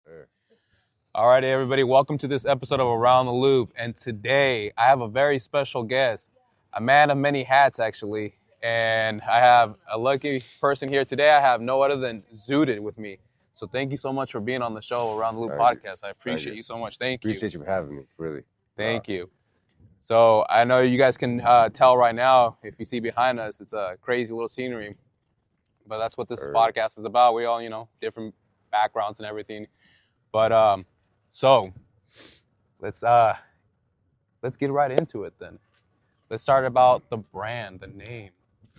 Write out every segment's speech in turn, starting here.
Sure. All righty, everybody. Welcome to this episode of Around the Loop. And today I have a very special guest, a man of many hats, actually. And I have a lucky person here today. I have no other than Zooted with me. So thank you so much for being on the show, Around the Loop Thank you. podcast. I appreciate you so much. Thank you. Appreciate you for having me, really. Thank you. So I know you guys can tell right now, if you see behind us, it's a crazy little scenery. But that's what this podcast is about. We all, different backgrounds and everything. But so let's get right into it then. Let's start about the brand, the name.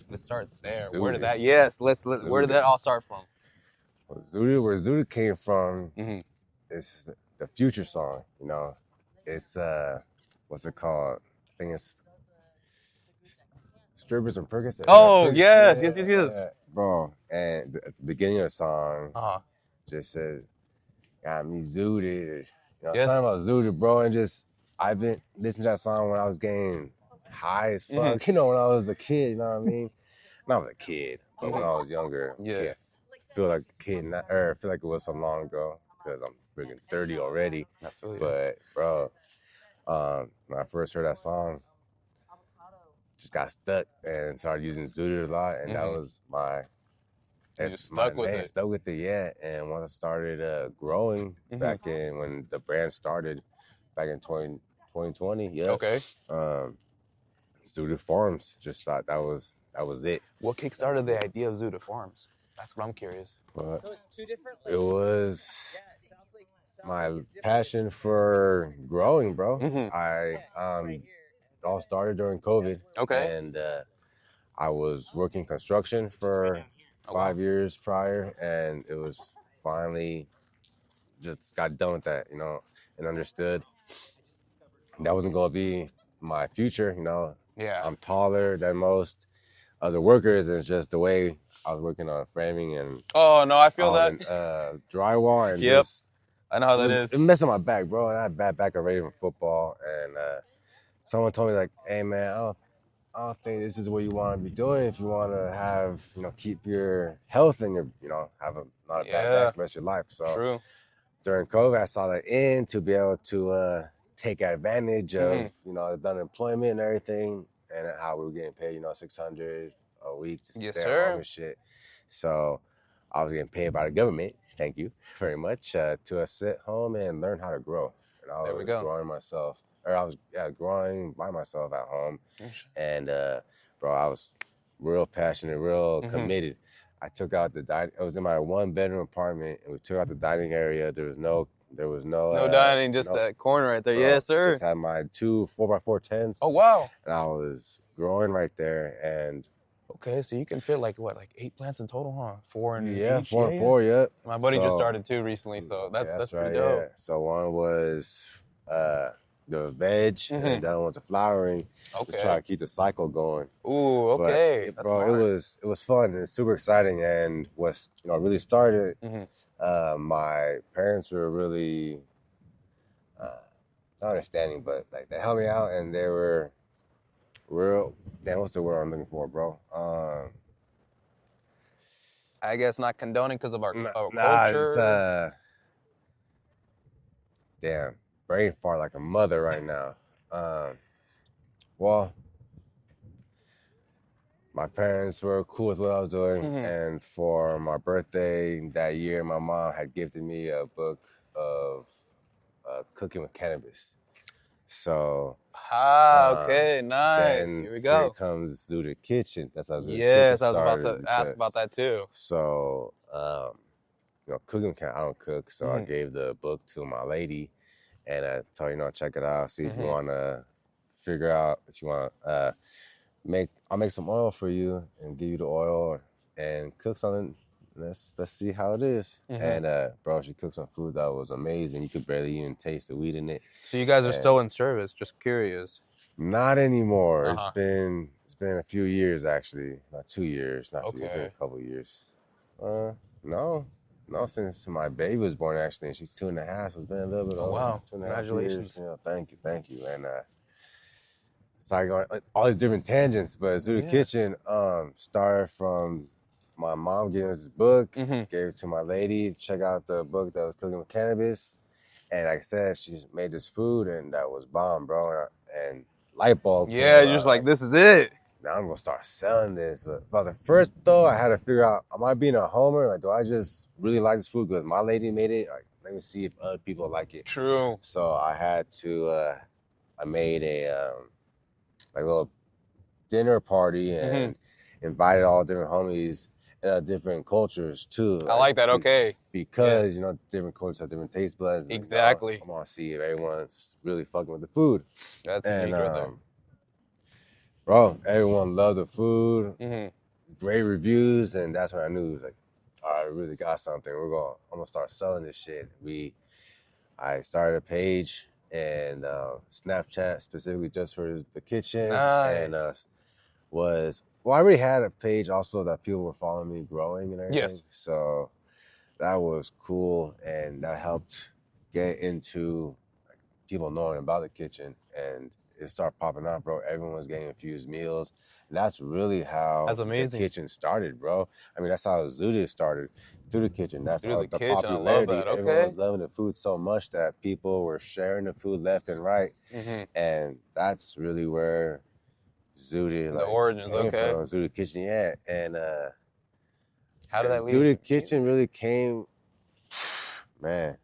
Let's start there. Zooted. Where did that? Yes, where did that all start from? Well, Zooted, where Zooted came from, is the Future song. You know, it's what's it called? I think it's Strippers and Perkins. Oh, yes. Bro, and at the beginning of the song just says, "Got me zooted." Something about zooted, bro, and I've been listening to that song when I was getting high as fuck. When I was a kid, you know what I mean? Not when I was a kid, but when I was younger. Yeah. Feel like a kid, I feel like it was so long ago because I'm freaking 30 already. I feel you. But bro, when I first heard that song, just got stuck and started using Zooted a lot, and that was stuck with it, yeah. And once I started growing back in when the brand started back in 2020, yeah. Okay. Zooted Farms, just thought that was it. What kickstarted the idea of Zooted Farms? That's what I'm curious. But so it's two different. It was my passion for growing, bro. I all started during COVID. Okay. And I was working construction for 5 years prior, and it was finally just got done with that, and understood that wasn't going to be my future, Yeah. I'm taller than most other workers, and it's just the way I was working on framing and I feel that drywall, and I know how that is. It messed up my back, bro, and I had bad back already from football, and someone told me, like, hey man, I don't think this is what you want to be doing if you want to have, keep your health and your, have not a bad back the rest of your life. So True. During COVID, I saw that to be able to take advantage of, the unemployment and everything, and how we were getting paid, $600 a week to stay at home and shit. So I was getting paid by the government. Thank you very much to sit home and learn how to grow. And I was growing myself. Or I was growing by myself at home, and bro, I was real passionate, real committed. I took out the dining. I was in my 1-bedroom apartment, and we took out the dining area. There was no dining, just that corner right there. Bro, yes, sir. Just had my 2 4x4 tents. Oh wow! And I was growing right there, and okay, so you can fit like 8 plants in total, huh? 4 and each? 4 and 4, yeah. My buddy just started too recently, so that's right, pretty dope. Yeah. So one was the veg, and the other one's a flowering. Okay. Just try to keep the cycle going. Ooh, okay. But, bro, it was fun and super exciting, and what really started. My parents were really not understanding, but like they helped me out, and they were real. Damn, what's the word I'm looking for, bro? I guess not condoning because of our culture. Damn. Brain fart like a mother right now. Well, my parents were cool with what I was doing, and for my birthday that year, my mom had gifted me a book of cooking with cannabis. So, okay, nice. Then here we go. Here comes Zooted Kitchen. That's how Zooted Kitchen Yes, I was about to ask about that too. So, cooking, I don't cook, so I gave the book to my lady. And I told her, check it out. See if you want to figure out if you want to I'll make some oil for you and give you the oil and cook something. Let's see how it is. And bro, she cooked some food that was amazing. You could barely even taste the weed in it. So you guys are still in service? Just curious. Not anymore. It's been a few years actually. Not 2 years. Not okay. It's been a couple years. No, since my baby was born, actually, and she's 2.5, so it's been a little bit over. Wow. 2.5 Congratulations. years. Thank you. And sorry, going all these different tangents, but Zooted Kitchen started from my mom gave us this book, gave it to my lady, check out the book that was cooking with cannabis. And like I said, she made this food, and that was bomb, bro. And light bulb. Yeah, you're just like, this is it. Now I'm gonna start selling this. But first though, I had to figure out, am I being a homer? Like, do I just really like this food because my lady made it? Like, let me see if other people like it. True. So I had to. I made a like a little dinner party and invited all different homies and different cultures too. I like that. Okay. Because you know, different cultures have different taste buds. Exactly. And, I want to see if everyone's really fucking with the food. That's really good there. Bro, everyone loved the food. Great reviews, and that's when I knew it was like, all right, we really got something. I'm gonna start selling this shit. I started a page and Snapchat specifically just for the kitchen. Nice. And I already had a page also that people were following me growing and everything. Yes. So that was cool, and that helped get into people knowing about the kitchen, and it started popping up, bro. Everyone was getting infused meals. And that's really how the kitchen started, bro. I mean, that's how Zooted started, through the kitchen. That's how the popularity. I love that. Okay. Everyone was loving the food so much that people were sharing the food left and right. And that's really where Zooted, the origins, came from, Zooted Kitchen, yeah. And how did that lead? Zooted Kitchen really came, man.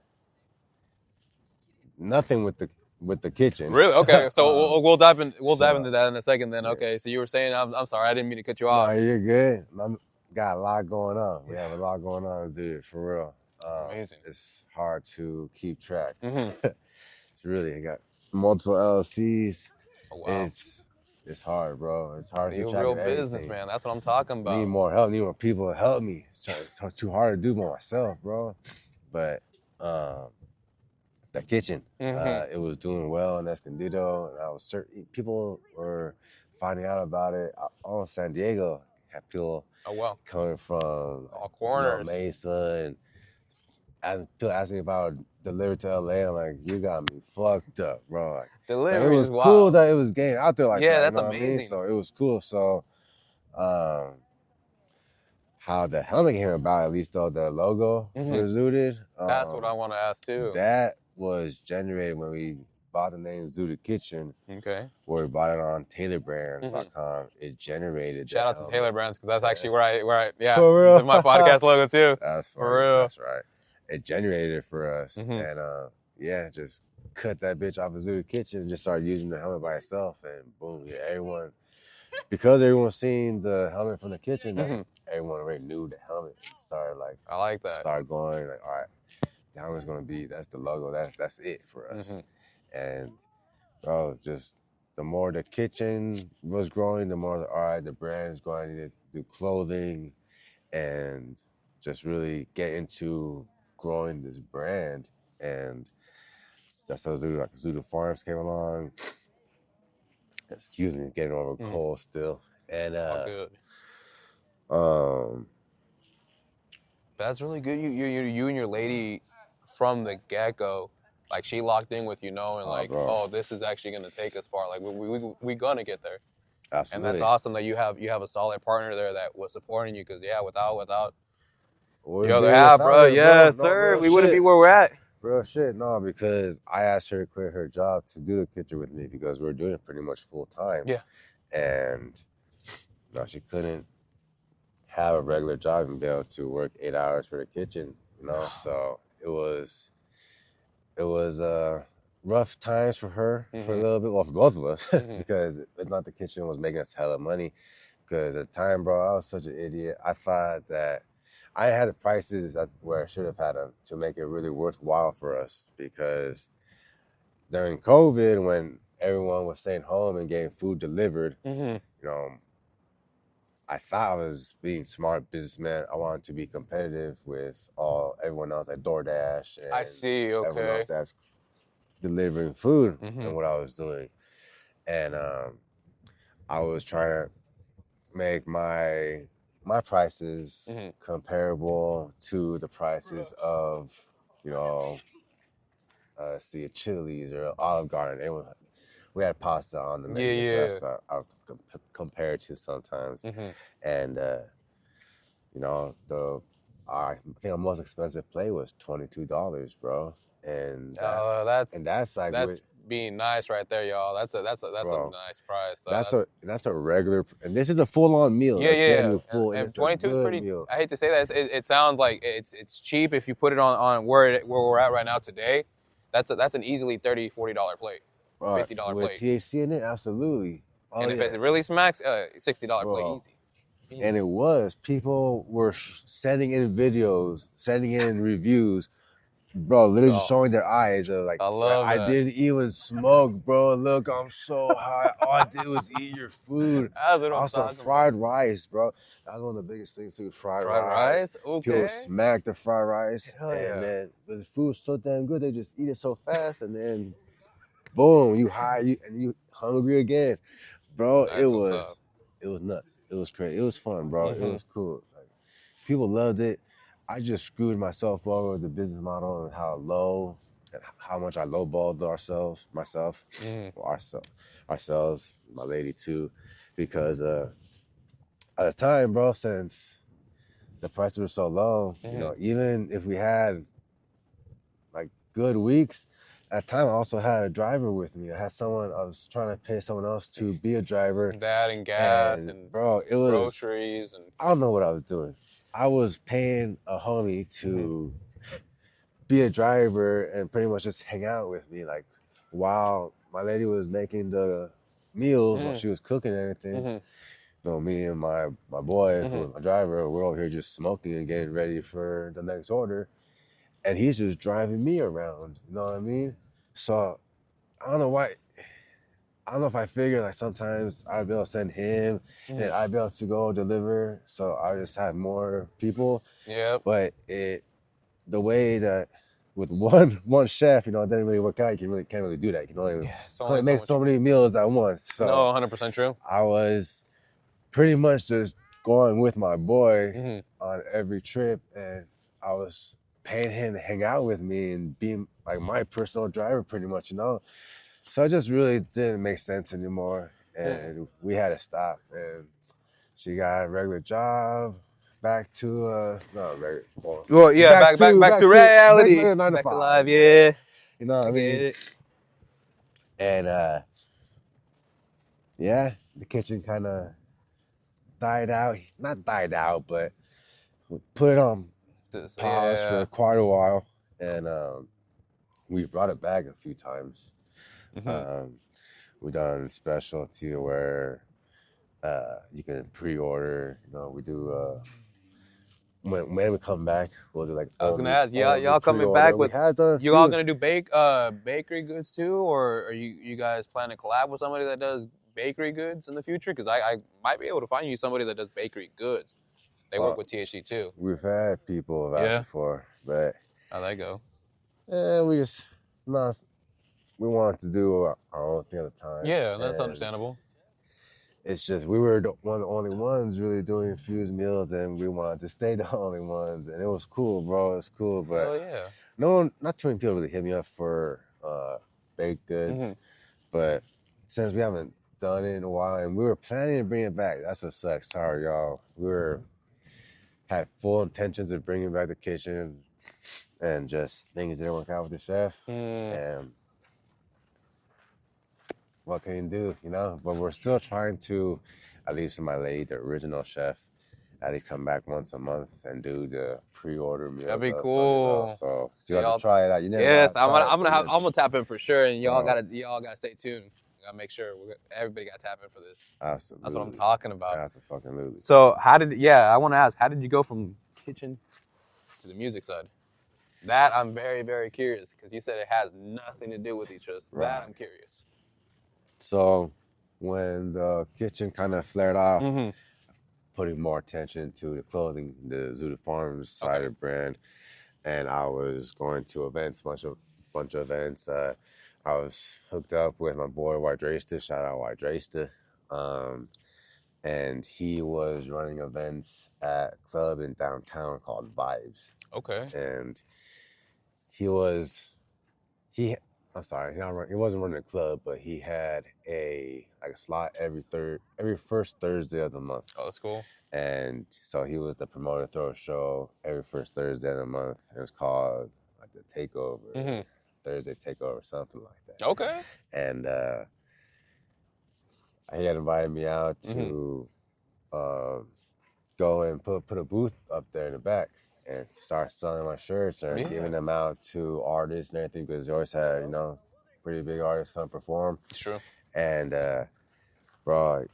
Nothing with the kitchen. Really? Okay. So we'll dive into that in a second then. Okay. So you were saying, I'm sorry, I didn't mean to cut you off. No, you're good. Got a lot going on. We have a lot going on, dude, for real. Amazing. It's hard to keep track. It's really, I got multiple LLCs. Oh, wow. It's hard, bro. It's hard to keep track You're of a real business, man. That's what I'm talking about. Need more help. Need more people to help me. It's too hard to do by myself, bro. But the kitchen, it was doing well in Escondido, and I was certain people were finding out about it. All San Diego had people coming from all corners, Mesa, and people asking if I would deliver to LA. I'm like, you got me fucked up, bro. Like, delivery is wild. It was cool that it was getting out there like that. Yeah, that's amazing. I mean? So it was cool. So, how the helmet came about, at least though, the logo for Zooted. That's what I want to ask too. That was generated when we bought the name Zooted Kitchen. Okay. Where we bought it on TaylorBrands.com. It generated. Shout out to Taylor Brands, because that's actually where I for real. My podcast logo too. That's funny. For real. That's right. It generated it for us, and just cut that bitch off of Zooted Kitchen and just started using the helmet by itself, and boom, everyone. Because everyone's seen the helmet from the kitchen, everyone already knew the helmet. Started I like that. Started going like, all right, the helmet's gonna be, that's the logo. That's it for us. And bro, just the more the kitchen was growing, the more all right, the brand's going to do clothing, and just really get into growing this brand. And that's how Zooted Farms came along. Excuse me, getting over cold still. And good. That's really good. You and your lady from the get-go, like, she locked in with you knowing this is actually gonna take us far. Like, we gonna get there. Absolutely. And that's awesome that you have a solid partner there that was supporting you, because without the other half, bro. Yes, sir. We wouldn't be where we're at. Real shit, no, because I asked her to quit her job to do the kitchen with me because we were doing it pretty much full time. Yeah. And no, she couldn't have a regular job and be able to work 8 hours for the kitchen, So it was rough times for her for a little bit, well, for both of us, because it's not the kitchen was making us hella money. Because at the time, bro, I was such an idiot. I thought that I had the prices where I should have had them to make it really worthwhile for us, because during COVID, when everyone was staying home and getting food delivered, I thought I was being smart businessman. I wanted to be competitive with everyone else, like DoorDash and I see, okay, everyone else that's delivering food and what I was doing. And I was trying to make my prices comparable to the prices of, a Chili's or Olive Garden. We had pasta on the menu, so that's what I would compare it to sometimes. And You know, I think our most expensive plate was $22, bro. And that's like that's being nice right there, y'all. That's a nice price. That's a regular, and this is a full on meal. Yeah, getting you full, and it's 22 is pretty. Meal. I hate to say that. It sounds like it's cheap if you put it on where we're at right now today. That's an easily $30-$40 plate, $50 plate with THC in it. Absolutely. And if it really smacks, $60 plate easy. And it was, people were sending in videos, sending in reviews, bro, literally showing their eyes of like, I didn't even smoke, bro. Look, I'm so high. All I did was eat your food. Also, fried rice, bro. That was one of the biggest things too. Fried rice. Okay. People smack the fried rice, and then the food's so damn good, they just eat it so fast, and then boom, you high, and you hungry again, bro. It was nuts. It was crazy. It was fun, bro. It was cool. Like, people loved it. I just screwed myself over with the business model and how much I lowballed myself, ourselves, my lady too, because at the time, bro, since the prices were so low, you know, even if we had like good weeks, at the time I also had a driver with me. I was trying to pay someone else to be a driver. That and gas and bro, it was groceries and I don't know what I was doing. I was paying a homie to be a driver and pretty much just hang out with me, like while my lady was making the meals, while she was cooking and everything. You know, me and my boy, who was my driver, we're over here just smoking and getting ready for the next order. And he's just driving me around, you know what I mean? So I don't know why. I don't know if I figured like sometimes I'd be able to send him and I'd be able to go deliver, so I just have more people. Yeah. But the way that with one chef, you know, it didn't really work out. You can't really do that. You can only make so many meals at once. So no, 100% true. I was pretty much just going with my boy on every trip, and I was paying him to hang out with me and being like my personal driver, pretty much, you know. So it just really didn't make sense anymore, and we had to stop. And she got a regular job, back to back to reality, back to life, yeah. You know what I mean? And the kitchen kind of not died out, but put it on pause for quite a while, and we brought it back a few times. We done specialty where you can pre-order. You know, we do when we come back, we'll do like. I was gonna ask, y'all coming back with? You all gonna do bakery goods too, or are you guys planning to collab with somebody that does bakery goods in the future? Because I might be able to find you somebody that does bakery goods. They work with THC too. We've had people have asked before, but how'd that go? We just we wanted to do our own thing at the time. Yeah, that's understandable. It's just we were one of the only ones really doing infused meals, and we wanted to stay the only ones, and it was cool, bro. It was cool, but not too many people really hit me up for baked goods. But since we haven't done it in a while, and we were planning to bring it back, that's what sucks. Sorry, y'all. Had full intentions of bringing back the kitchen, and just things didn't work out with the chef, and what can you do, you know? But we're still trying to, at least for my lady, the original chef, at least come back once a month and do the pre-order meals. That'd be cool. So you have to try it out. I'm gonna tap in for sure, and y'all gotta stay tuned. Gotta make sure everybody got to tap in for this. Absolutely. That's what I'm talking about. Absolutely. So I want to ask, how did you go from kitchen to the music side? That I'm very, very curious, because you said it has nothing to do with each other. Right. That I'm curious. So when the kitchen kind of flared off, putting more attention to the clothing, the Zooted Farms side of the brand, and I was going to events, bunch of events. I was hooked up with my boy White Draysta, shout out White Draysta, and he was running events at a club in downtown called Vibes. Okay. And I'm sorry, he wasn't running a club, but he had a slot every first Thursday of the month. Oh, that's cool. And so he was the promoter, throw a show every first Thursday of the month. It was called like the Takeover, Thursday Takeover, something like that. Okay. And he had invited me out to go and put a booth up there in the back and start selling my shirts and giving them out to artists and everything, because they always had, pretty big artists come perform. It's true. And bro,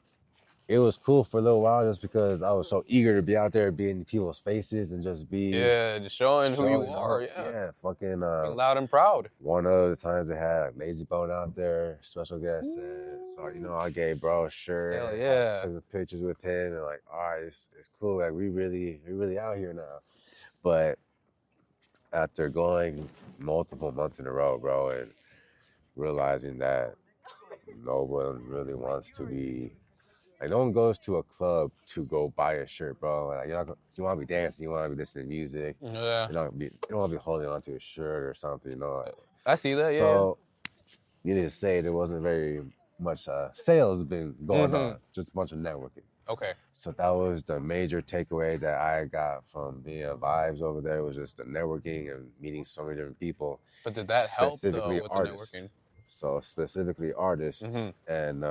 it was cool for a little while just because I was so eager to be out there, be in people's faces and just be just showing who you are. Yeah, fucking being loud and proud. One of the times they had like Lazy Bone out there, special guest. So I gave bro a shirt. Hell yeah. Took the pictures with him and like, all right, it's cool. Like we really out here now. But after going multiple months in a row, bro, and realizing that no one really wants to be. Like, no one goes to a club to go buy a shirt, bro. Like, you want to be dancing, you want to be listening to music. Yeah. You don't want to be holding onto a shirt or something, Like, I see that, So, you need to say there wasn't very much sales been going on, just a bunch of networking. Okay. So that was the major takeaway that I got from being at Vibes over there, was just the networking and meeting so many different people. But did that help, though, with artists. The networking? So, specifically artists. And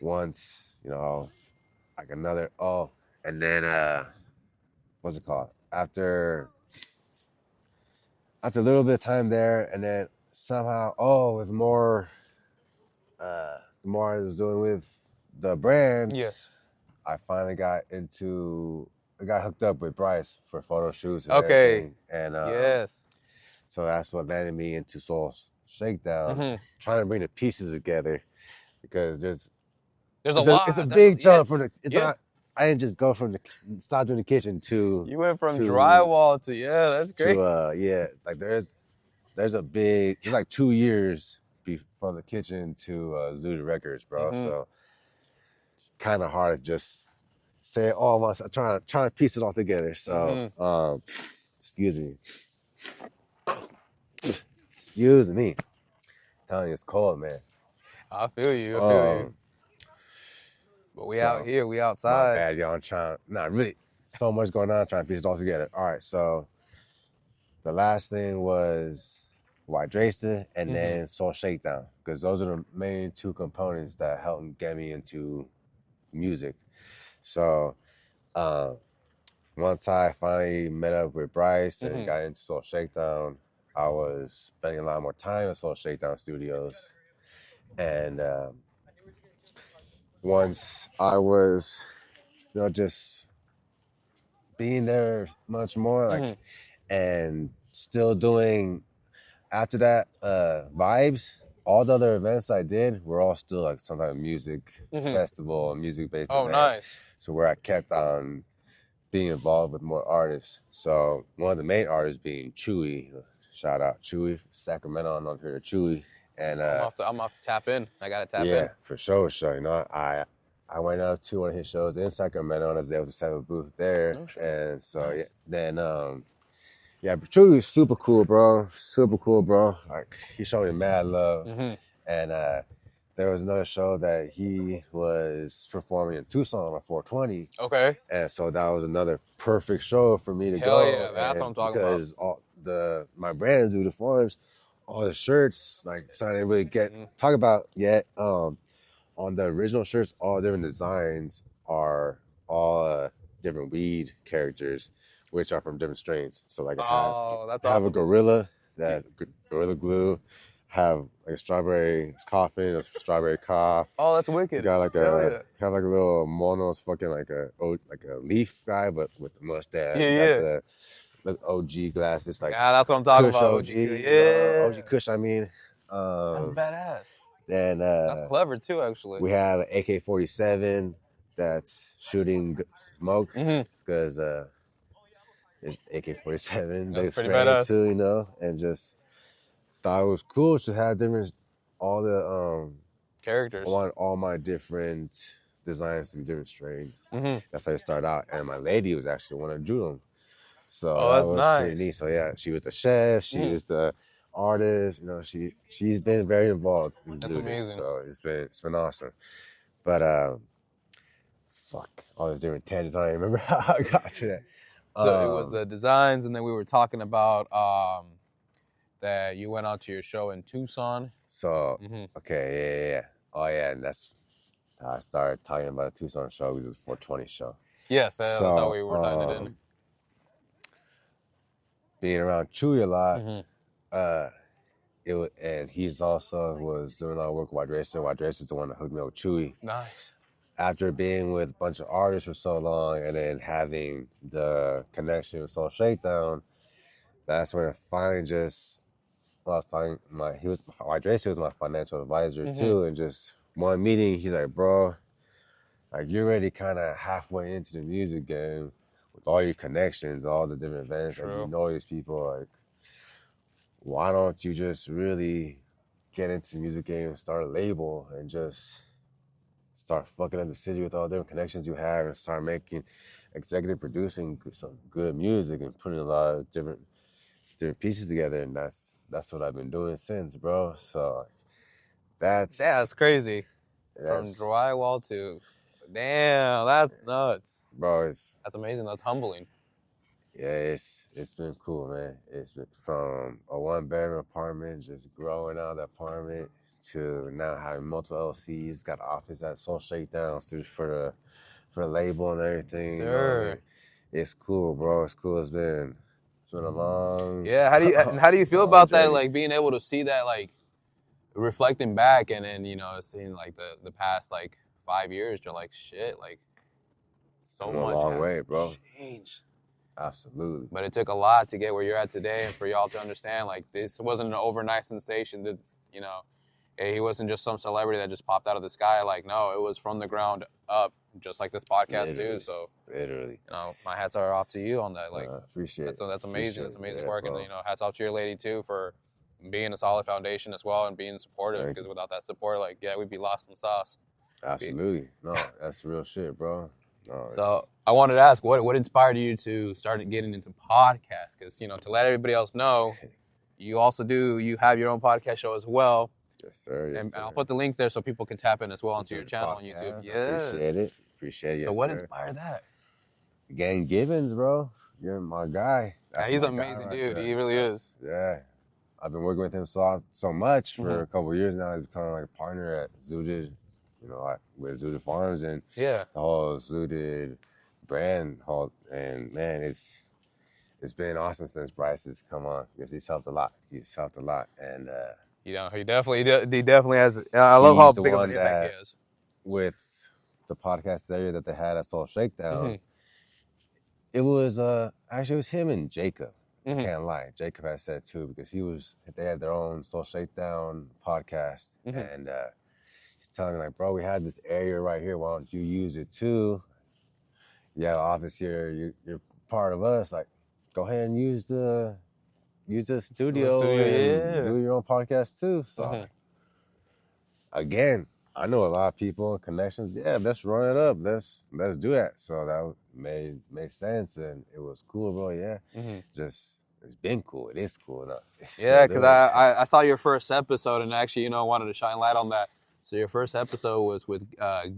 once, like another, and then, what's it called? After a little bit of time there, and then somehow, with more, the more I was doing with the brand, yes, I finally got hooked up with Bryce for photo shoots and everything. And yes. So that's what landed me into Soul Shakedown, trying to bring the pieces together, because there's a lot. It's a big jump from the. It's not. I didn't just go from stop doing the kitchen to. You went from drywall to that's great. Like there's like 2 years from the kitchen to Zooted Records, bro. So kind of hard to just say it all once. I'm trying to piece it all together. So excuse me. Excuse me. I'm telling you, it's cold, man. I feel you. But we out here, we outside. My bad, y'all. I'm trying, not really, so much going on, trying to piece it all together. All right, so the last thing was White Drayster and then Soul Shakedown, because those are the main two components that helped get me into music. So once I finally met up with Bryce and got into Soul Shakedown, I was spending a lot more time at Soul Shakedown Studios. And once I was, just being there much more, like, and still doing, after that, Vibes, all the other events I did were all still like some type of music festival and music-based event. Nice. So where I kept on being involved with more artists. So one of the main artists being Chewy. Shout out Chewy, Sacramento. I don't know if you heard of Chewy. And I'm off to tap in. I gotta tap in. Yeah, for sure. I went out to one of his shows in Sacramento, and I was able to have a booth there. Oh, sure. And so nice. Then Chewy was super cool, bro. Super cool, bro. Like, he showed me mad love. And there was another show that he was performing in Tucson on 420. Okay. And so that was another perfect show for me to Hell go. Yeah, that's what I'm talking about. Because my brand, Zooted Forms, all the shirts, like, so I didn't really talk about yet. On the original shirts, all different designs are all different weed characters, which are from different strains. So like I have a gorilla, that gorilla glue, have like a strawberry coffin, a strawberry cough. Oh, that's wicked. Got like have like a little mono's fucking like a leaf guy, but with the mustache. Yeah. The OG glasses, like that's what I'm talking about. OG, OG Kush. I mean, that's badass. Then that's clever too, actually. We have an AK-47 that's shooting smoke because it's AK-47. That's pretty badass too, and just thought it was cool to have all the characters. I want all my different designs and different strains. That's how it started out, and my lady was actually the one that drew them. So that was pretty neat. So yeah, she was the chef. She was the artists. You know, she's been very involved in That's Zooted, amazing. so it's been awesome. But fuck, all those different tangents. I don't even remember how I got to that. So it was the designs, and then we were talking about that you went out to your show in Tucson. So okay, yeah. Oh yeah, and that's how I started talking about the Tucson show. It was a 420 show. Yes, that's how we were tying it in. Being around Chewy a lot, and he's also was doing a lot of work with White Racer's the one that hooked me up with Chewy. Nice. After being with a bunch of artists for so long, and then having the connection with Soul Shakedown, that's when it finally just. Well, I was talking, White Racer was my financial advisor too, and just one meeting, he's like, bro, like you're already kind of halfway into the music game with all your connections, all the different events, and you know these people, like, why don't you just really get into the music game and start a label and just start fucking up the city with all the different connections you have and start making executive producing some good music and putting a lot of different pieces together, and that's what I've been doing since, bro. So that's crazy. From drywall to damn, that's nuts, bro. That's amazing. That's humbling. Yeah, it's been cool, man. It's been from a 1-bedroom apartment, just growing out of the apartment, to now having multiple LCs, got an office at Soul Shakedown, for the label and everything. Sure. You know, it's cool, bro. It's cool. It's been a long. Yeah. How do you feel about that? Like being able to see that, like reflecting back, and then seeing like the past like 5 years, you're like, shit, like so much a long way, bro. Changed. Absolutely. But it took a lot to get where you're at today, and for y'all to understand, like, this wasn't an overnight sensation. That he wasn't just some celebrity that just popped out of the sky. Like, no, it was from the ground up, just like this podcast too. So literally, my hats are off to you on that. Like, appreciate it. That's amazing. That's amazing work, bro. And hats off to your lady too for being a solid foundation as well and being supportive. Because without that support, like, yeah, we'd be lost in the sauce. Absolutely, no, that's real shit, bro. No, so I wanted to ask, what inspired you to start getting into podcasts? Because to let everybody else know, you have your own podcast show as well. Yes, sir. Yes, and sir. I'll put the link there so people can tap in as well onto your channel on YouTube. Yes. Appreciate it. So what inspired that? Gang Gibbons, bro. You're my guy. Yeah, he's an amazing dude. He really is. Yeah. I've been working with him so much for a couple of years now. He's become like a partner at Zooted, like with Zooted Farms and the whole Zooted brand. And man, it's been awesome since Bryce has come on, because he's helped a lot. And he definitely has. I love how big of an impact he has. With the podcast area that they had at Soul Shakedown, it was actually it was him and Jacob. Can't lie, Jacob had said too, because they had their own Soul Shakedown podcast, and he's telling me like, bro, we had this area right here. Why don't you use it too? Yeah, the office here. You're part of us. Like, go ahead and use the studio and do your own podcast too. So again, I know a lot of people and connections. Yeah, let's run it up. Let's do that. So that made sense, and it was cool, bro. Yeah, just it's been cool. It is cool. Yeah, because I saw your first episode, and actually, wanted to shine light on that. So your first episode was with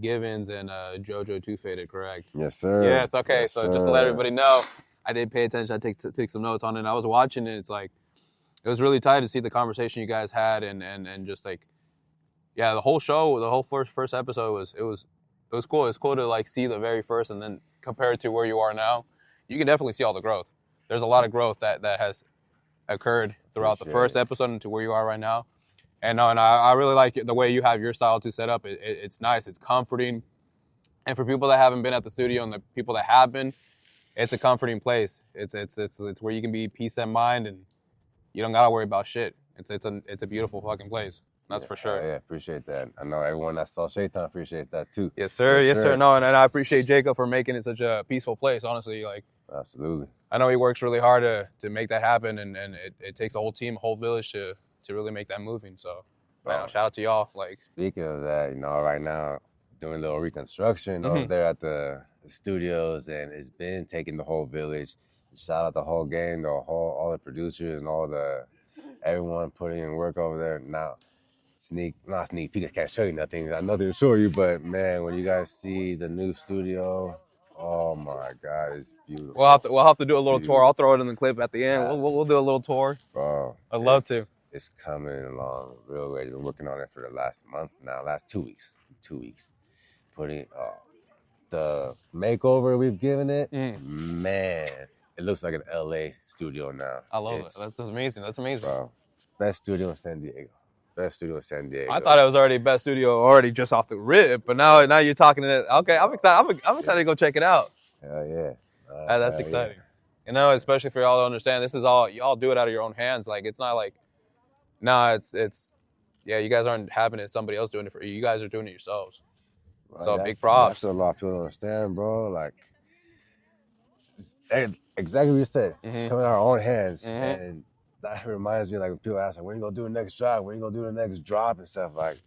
Givens and JoJo Too Faded, correct? Yes, sir. Yes. Okay. Yes, so just to let everybody know, I did pay attention. I take some notes on it. And I was watching it. It's like, it was really tight to see the conversation you guys had, and just like, yeah, the whole show, the whole first episode was cool. It's cool to like see the very first, and then compare it to where you are now. You can definitely see all the growth. There's a lot of growth that has occurred throughout the first episode into where you are right now. And I really like the way you have your style to set up. It's nice. It's comforting. And for people that haven't been at the studio and the people that have been, it's a comforting place. It's where you can be peace of mind, and you don't gotta worry about shit. It's a beautiful fucking place. That's for sure. Yeah, appreciate that. I know everyone that saw Shaitan appreciates that too. Yes, sir. Yes, sir. No, and I appreciate Jacob for making it such a peaceful place. Honestly, like, absolutely. I know he works really hard to make that happen, and it takes a whole team, a whole village to really make that moving. So, shout out to y'all. Like, speaking of that, right now doing a little reconstruction over there at the studios, and it's been taking the whole village. Shout out the whole gang, all the producers and all the everyone putting in work over there. Now, not sneak peek. I can't show you nothing. I know they'll show you, but man, when you guys see the new studio, oh my God, it's beautiful. We'll have to do a little tour. I'll throw it in the clip at the end. We'll do a little tour. Bro, I'd love to. It's coming along real great. We're working on it for the last month now, last 2 weeks. 2 weeks. Putting the makeover we've given it, man, it looks like an LA studio now. I love it. That's amazing. That's amazing. Bro, best studio in San Diego. Best studio in San Diego. I thought it was already best studio already just off the rip, but now you're talking to it. Okay, I'm excited. I'm excited to go check it out. Hell yeah. That's exciting. Yeah. You know, especially for y'all to understand, this is all y'all do it out of your own hands. Like it's not like, it's you guys aren't having it. Somebody else doing it for you. You guys are doing it yourselves. Right, so big props. That's what a lot of people don't understand, bro. Like exactly what you said. It's coming out of our own hands, and that reminds me, like when people ask, like, when you gonna do the next drop? When you gonna do the next drop and stuff? Like,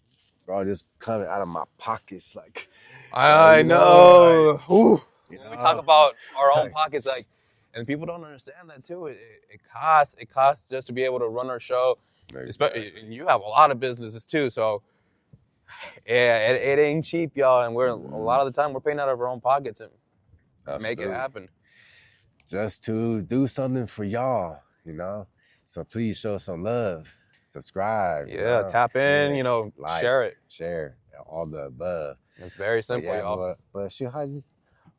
bro, this is coming out of my pockets. Like, I know. Like, we talk about our own pockets, like, and people don't understand that too. It costs just to be able to run our show. Exactly. Especially, and you have a lot of businesses too, so yeah, it ain't cheap, y'all. And a lot of the time we're paying out of our own pockets and make it happen. Just to do something for y'all, you know. So please show some love, subscribe. Yeah, tap in, like, share, all the above. It's very simple, y'all. But shit,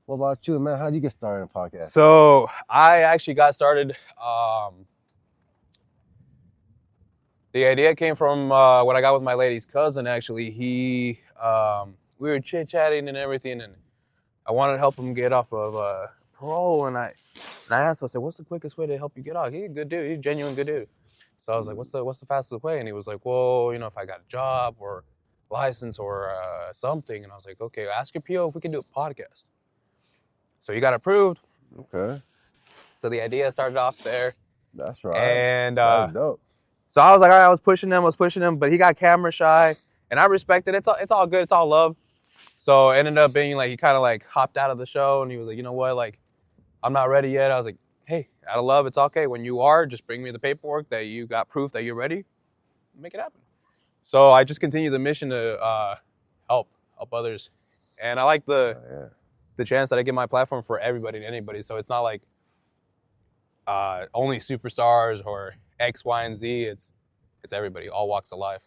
what about you, man? How did you get started in podcast? So I actually got started. The idea came from when I got with my lady's cousin. Actually, we were chit chatting and everything, and I wanted to help him get off of parole, and I asked him, I said, "What's the quickest way to help you get off?" He's a good dude. He's a genuine good dude. So I was like, "What's the fastest way?" And he was like, "Well, if I got a job or license or something." And I was like, "Okay, ask your PO if we can do a podcast." So you got approved. Okay. So the idea started off there. That's right. And that's dope. So I was like, all right, I was pushing him, but he got camera shy, and I respect it. It's all good. It's all love. So it ended up being like he kind of like hopped out of the show, and he was like, you know what, like, I'm not ready yet. I was like, hey, out of love, it's okay. When you are, just bring me the paperwork that you got proof that you're ready. Make it happen. So I just continue the mission to help others, and I like the chance that I get my platform for everybody and anybody. So it's not like only superstars or X, Y, and Z. It's everybody, all walks of life.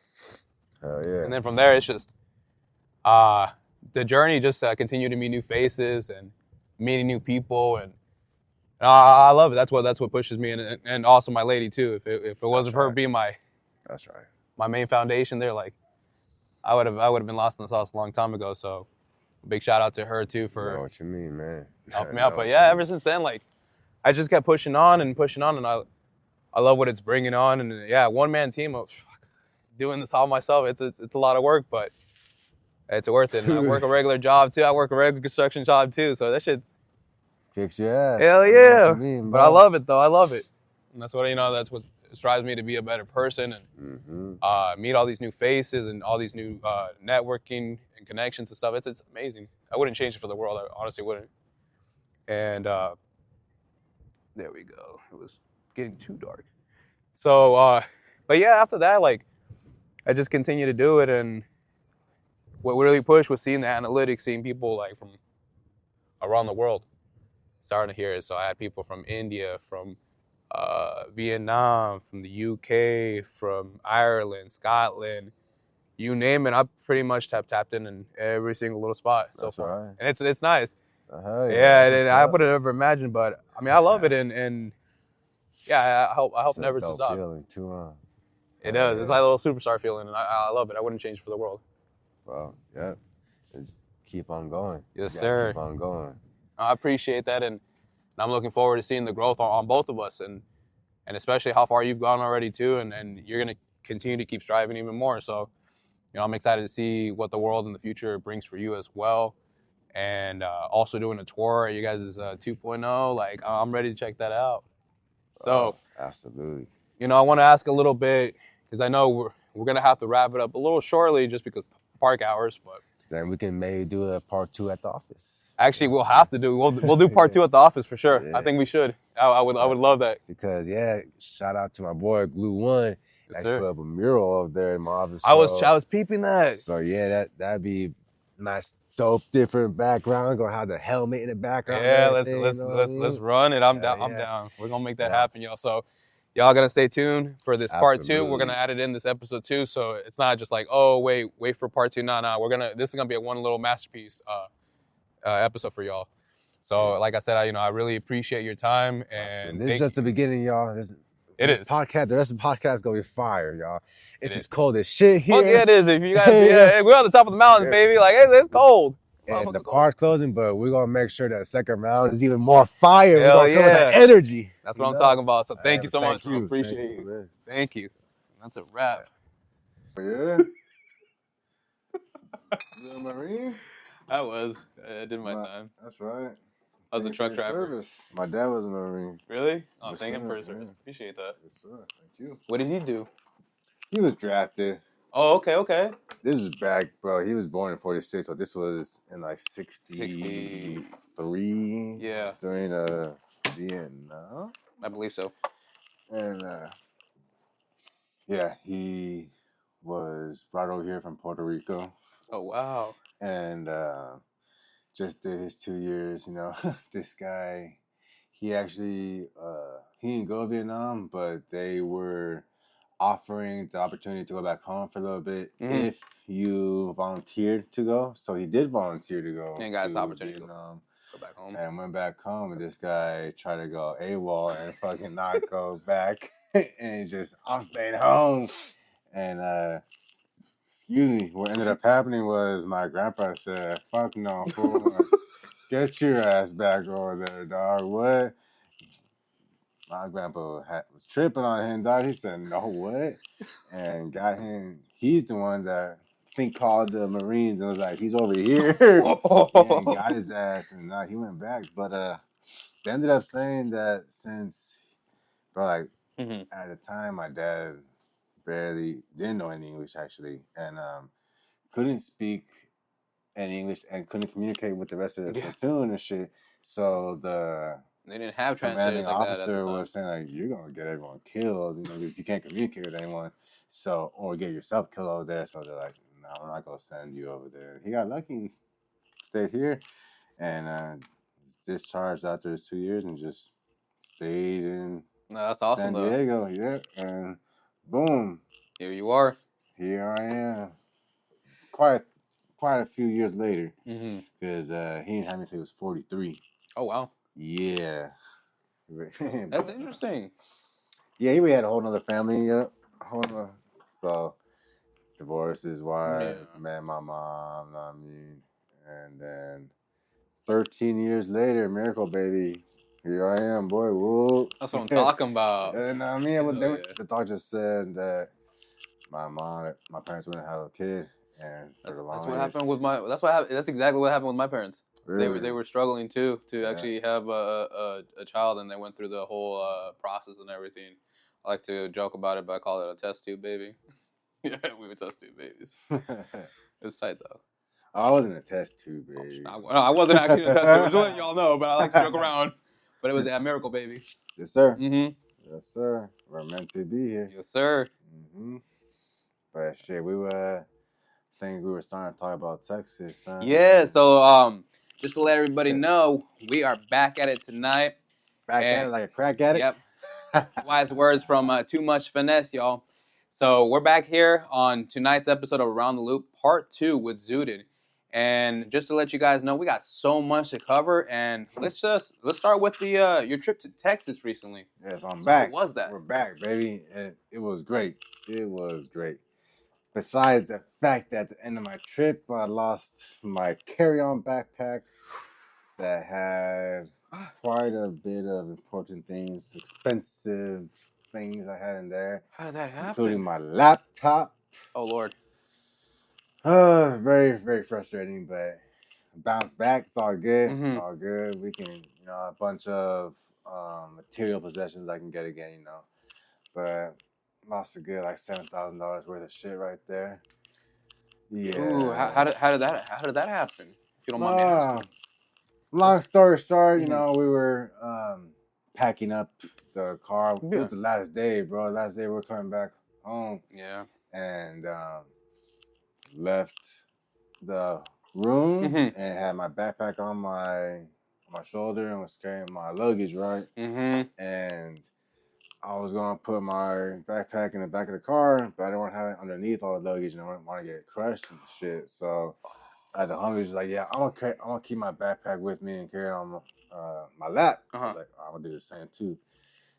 Hell yeah. And then from there, it's just the journey. Just continue to meet new faces and meeting new people, and I love it. That's what pushes me, and also my lady too. If it wasn't for her being my main foundation there, like I would have been lost in the sauce a long time ago. So big shout out to her too for I know what you mean, man. Helping me out. But yeah, ever since then, like I just kept pushing on, and I love what it's bringing on. And yeah, one-man team of doing this all myself. It's a lot of work, but it's worth it. And I work a regular job too. I work a regular construction job too. So that shit's kicks your ass. Hell yeah. But I love it though. I love it. And that's what strives me to be a better person and meet all these new faces and all these new networking and connections and stuff. It's amazing. I wouldn't change it for the world. I honestly wouldn't. And there we go. It was getting too dark. So, but yeah, after that, like, I just continue to do it. And what really pushed was seeing the analytics, seeing people like from around the world starting to hear it. So I had people from India, from Vietnam, from the UK, from Ireland, Scotland, you name it. I pretty much have tapped in every single little spot so far. Right. And it's nice. And I wouldn't ever imagine, but I mean, I love it, and yeah, I hope never to stop. Feeling too, it does. It's like a little superstar feeling, and I love it. I wouldn't change it for the world. Well, yeah, just keep on going. Yes, sir. Keep on going. I appreciate that, and I'm looking forward to seeing the growth on both of us, and especially how far you've gone already too, and you're gonna continue to keep striving even more. So, I'm excited to see what the world in the future brings for you as well. And also doing a tour at you guys' 2.0. Like, I'm ready to check that out. So, absolutely. I want to ask a little bit, because I know we're going to have to wrap it up a little shortly just because park hours. But then we can maybe do a part 2 at the office. Actually, we'll have to do. We'll do part 2 at the office for sure. Yeah. I think we should. I would love that. Because shout out to my boy Glue One. Yes, Actually put up a mural up there in my office. I was peeping that. So yeah, that'd be nice, dope, different background. Gonna have the helmet in the background. Yeah, let's run it. I'm down. I'm down. We're gonna make that happen, y'all. So y'all gotta stay tuned for this part 2. We're gonna add it in this episode 2, so it's not just like, oh wait for part 2. Nah. This is gonna be a one little masterpiece episode for y'all. So like I said, I really appreciate your time, and this is just the beginning, y'all. This podcast. The rest of the podcast is gonna be fire, y'all. It's just cold as shit here. Fuck yeah, it is. If you guys, we're on the top of the mountains, baby. Like it's cold. And the park's closing, but we're gonna make sure that second round is even more fire. We're gonna come with that energy. That's what I'm talking about. So thank you so much. I appreciate you. Man. Thank you. That's a wrap. Yeah. You a Marine? I did my time. That's right. I was a truck driver. Service. My dad was a Marine. Really? Oh, thank him for his service. Appreciate that. Yes, sir. Thank you. What did he do? He was drafted. Oh, okay. This is back, bro. He was born in 46, so this was in like 63. Yeah. During Vietnam. I believe so. And yeah, he was brought over here from Puerto Rico. Oh wow. And just did his 2 years, This guy, he actually he didn't go to Vietnam, but they were offering the opportunity to go back home for a little bit if you volunteered to go. So he did volunteer to go. And got his opportunity to Vietnam. Go back home. And went back home, and this guy tried to go AWOL and fucking not go back. And I'm staying home. And excuse me, what ended up happening was my grandpa said, fuck no, fool. Get your ass back over there, dog. What? My grandpa was tripping on him, dog. He said, no, what? And got him. He's the one that called the Marines and was like, he's over here. And got his ass, and he went back. But they ended up saying that since, bro, like, at the time, my dad barely didn't know any English, actually, and couldn't speak any English and couldn't communicate with the rest of the platoon and shit. So they didn't have translators. Commanding like officer was saying like, you're gonna get everyone killed, if you can't communicate with anyone. So or get yourself killed over there. So they're like, no, we're not gonna send you over there. He got lucky and stayed here, and discharged after his 2 years and just stayed in that's awesome, San Diego. Yeah, and boom, here you are. Here I am. Quite a few years later, because he didn't have me until he was 43. Oh wow. Yeah. That's interesting. Yeah, he had a whole nother family. So divorced his wife, met my mom. And then 13 years later, miracle baby. Here I am, boy. Whoa. That's what I'm talking about. And the doctor said that my parents wouldn't have a kid. And that's what happened with that's exactly what happened with my parents. Really? They were struggling too to actually have a child, and they went through the whole process and everything. I like to joke about it, but I call it a test tube baby. Yeah, we were test tube babies. It's tight though. I wasn't a test tube baby. I wasn't actually a test tube. Just letting y'all know, but I like to joke around. But it was a miracle baby. Yes, sir. Yes, sir. We're meant to be here. Yes, sir. But shit, we were starting to talk about Texas, son. Yeah, so just to let everybody know, we are back at it tonight. Back at it like a crack at it? Yep. Wise words from Too Much Finesse, y'all. So we're back here on tonight's episode of Around the Loop, Part 2 with Zooted. And just to let you guys know, we got so much to cover, and let's start with your trip to Texas recently. Yes, I'm back. What was that? We're back, baby. It was great. It was great. Besides the fact that at the end of my trip, I lost my carry-on backpack that had quite a bit of important things, expensive things I had in there. How did that happen? Including my laptop. Oh, Lord. Very, very frustrating, but bounce back. It's all good. All good. We can, a bunch of material possessions I can get again, But lost a good like $7,000 worth of shit right there. Yeah. Ooh, how did that happen? If you don't mind me asking. long story short, you know, we were packing up the car. It was the last day, bro. Last day we were coming back home. Yeah. And left the room and had my backpack on my shoulder and was carrying my luggage, right? And I was gonna put my backpack in the back of the car, but I didn't want to have it underneath all the luggage, and I didn't want to get crushed and shit. So the homie was like, "Yeah, I'm gonna keep my backpack with me and carry it on my lap." I was like, "I'm gonna do the same too."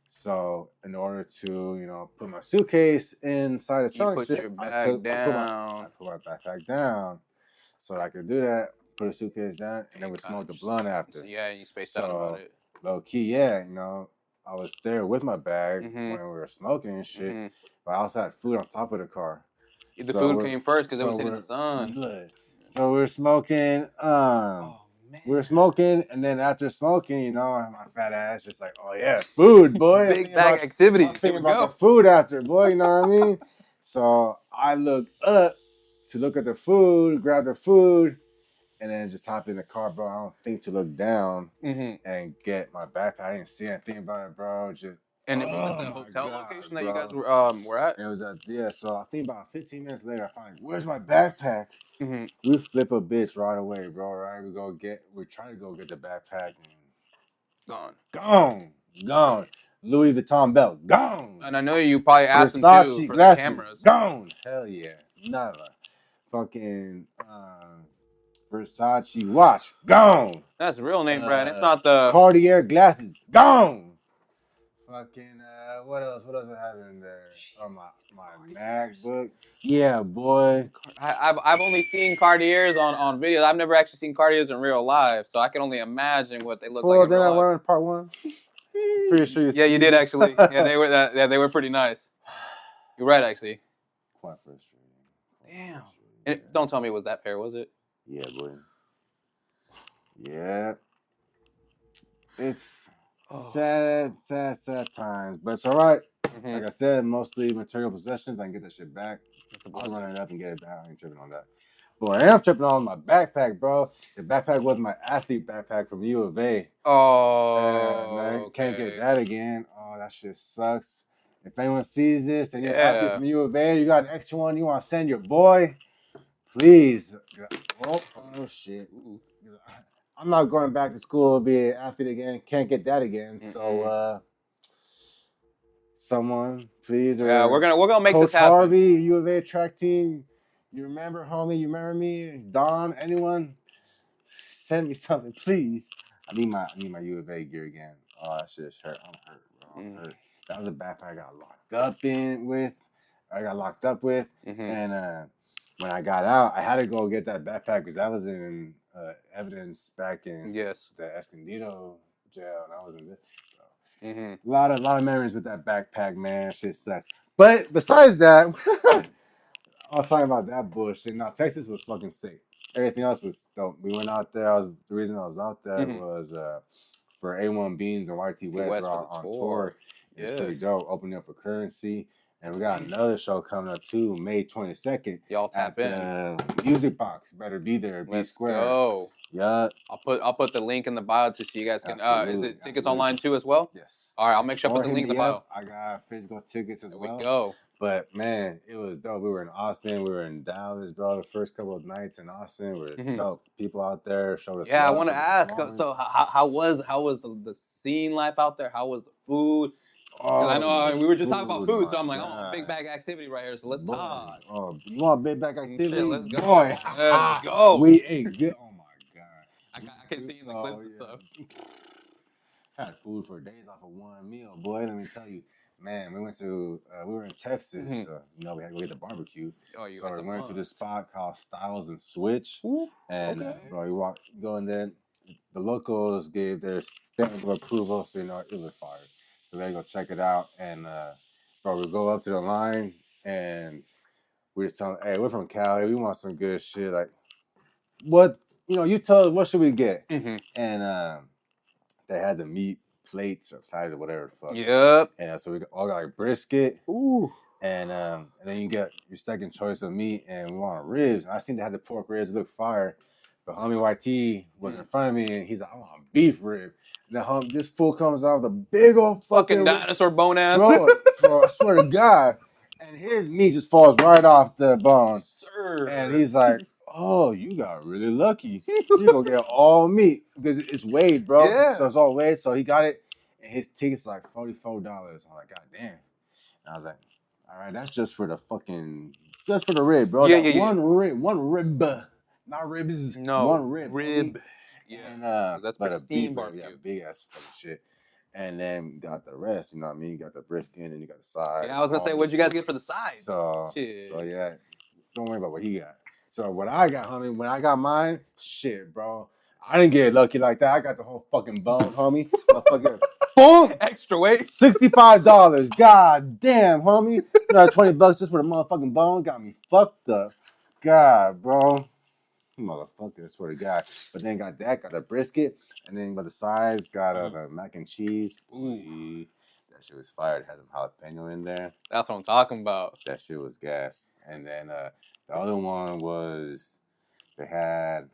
So in order to, you know, put my suitcase inside the trunk, I put my backpack down so that I could do that. Put the suitcase down, and then we smoked the blunt after. Yeah, you spaced out about it. Low key, yeah, you know, I was there with my bag when we were smoking and shit, but I also had food on top of the car. The food came first because it was hitting the sun. So we were smoking. We were smoking, and then after smoking, you know, my fat ass just like, oh yeah, food, boy. Big bag activities. I'm thinking about the food after, boy. You know what I mean? So I looked up to look at the food, grab the food, and then just hop in the car, bro. I don't think to look down and get my backpack. I didn't see anything about it, bro. Just and it was the hotel location that you guys were at? It was so I think about 15 minutes later, I find, where's my backpack? We flip a bitch right away, bro. Right? We try to go get the backpack. And gone. Louis Vuitton belt, gone. And I know you probably asked them too for glasses, the cameras. Gone. Hell yeah, nada. Fucking Versace watch, gone. That's the real name brand. It's not the Cartier glasses, gone. Fucking what else? What else I have in there? Oh, my MacBook. Yeah, boy. I've only seen Cartiers on videos. I've never actually seen Cartiers in real life, so I can only imagine what they look like. Did I wear in part one? Pretty sure you. Yeah, you did actually. Yeah, they were pretty nice. You're right, actually. Quite frustrating. Damn. And don't tell me it was that pair, was it? Yeah, boy. Yeah. It's sad times, but it's all right. Like I said, mostly material possessions. I can get that shit back. I'll run it up and get it back. I ain't tripping on that. But I am tripping on my backpack, bro. The backpack was my athlete backpack from U of A. Oh, can't get that again. Oh, that shit sucks. If anyone sees this and you're an athlete from U of A, you got an extra one you want to send your boy, please. Oh shit. I'm not going back to school to be an athlete again. Can't get that again. So, someone, please. Or we're gonna make Coach this happen. Harvey, U of A track team. You remember, homie? You remember me? Don? Anyone? Send me something, please. I need my U of A gear again. Oh, that shit's hurt. I'm hurt, bro. I'm hurt. That was a backpack I got locked up with. And when I got out, I had to go get that backpack because that was in evidence back in the Escondido jail, and I was in this. So. A lot of memories with that backpack, man. Shit sucks. But besides that, I was talking about that bullshit. Now Texas was fucking sick. Everything else was dope. We went out there. The reason I was out there was for A1 Beans and YT West were on tour. It was pretty dope. Opening up for Currency. And we got another show coming up too, May 22nd. Y'all tap in. Music Box. Better be there. Be square. Go. Yeah. I'll put the link in the bio so you guys can. Is it tickets online too as well? Yes. All right, I'll make sure I put the link in the bio. I got physical tickets as well. We go. But man, it was dope. We were in Austin. We were in Dallas, bro. The first couple of nights in Austin were dope. People out there showed us. Yeah, I want to ask. So how was the scene life out there? How was the food? Because I know we were just talking about food, so I'm like, big bag activity right here. So let's talk. Oh, you want big bag activity? Shit, let's go. Boy, let's go. We ate good. Oh my god. I can see in the clips and stuff. Had food for days off of one meal, boy. Let me tell you. Man, we were in Texas. We had to go get the barbecue. So we went to this spot called Styles and Switch. And, bro, you go in there. The locals gave their stamp of approval, so, it was fire. So they go check it out. And, bro, we go up to the line, and we just tell them, hey, we're from Cali. We want some good shit. Like, what, you tell us, what should we get? And they had the meat plates or platters or whatever the fuck. Yep. And so we all got like brisket. Ooh. And then you get your second choice of meat, and we want ribs. And I seen they had the pork ribs, look fire. But homie YT was in front of me, and he's like, "I want beef rib." And this fool comes out with a big old fucking dinosaur bone ass. Bro, I swear to God. And his meat just falls right off the bone. Sir. And he's like, "Oh, you got really lucky. You gonna get all meat because it's weighed, bro. Yeah. So it's all weighed." So he got it, and his ticket's like $44. I'm like, "God damn." And I was like, "All right, that's just for the rib, bro. Yeah. One rib, not ribs. No, one rib. Rib. Yeah. And, that's but for a steam beef rib, barbecue. big ass fucking shit. And then got the rest, you know what I mean? You got the brisket, and you got the side. Yeah, I was gonna say, what'd you guys get for the sides? So yeah, don't worry about what he got. So what I got, homie, when I got mine, shit, bro. I didn't get lucky like that. I got the whole fucking bone, homie. Motherfucker, boom! Extra weight. $65. God damn, homie. $20 just for the motherfucking bone. Got me fucked up. God, bro. Motherfucker, I swear to God. But then got the brisket, and then by the sides, got the mac and cheese. Ooh. That shit was fire. It had some jalapeno in there. That's what I'm talking about. That shit was gas. And then the other one was, they had,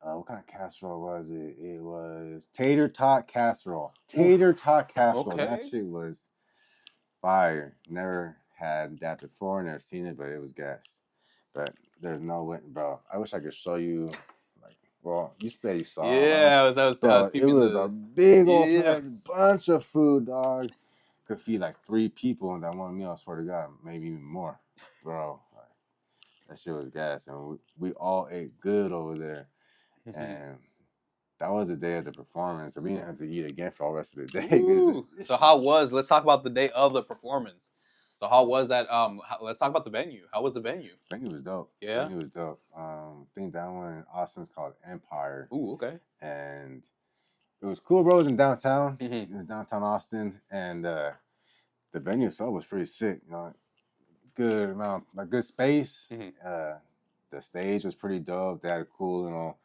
what kind of casserole was it? It was tater tot casserole. Tater tot casserole. Okay. That shit was fire. Never had that before, never seen it, but it was gas. But there's no way, bro. I wish I could show you. Like, well, you say you saw. Yeah, bro. It was a big old bunch of food, dog. Could feed like 3 people in that one meal. I swear to God, maybe even more, bro. Like, that shit was gas, and we all ate good over there. And that was the day of the performance, so we didn't have to eat again for all the rest of the day. So let's talk about the day of the performance. So how was that? Let's talk about the venue. How was the venue? Venue was dope. Yeah? Venue was dope. I think that one in Austin's called Empire. Ooh, okay. And it was cool, bro. It was in downtown. It was downtown Austin, and the venue itself was pretty sick. You know, good amount, like good space. The stage was pretty dope. They had a cool,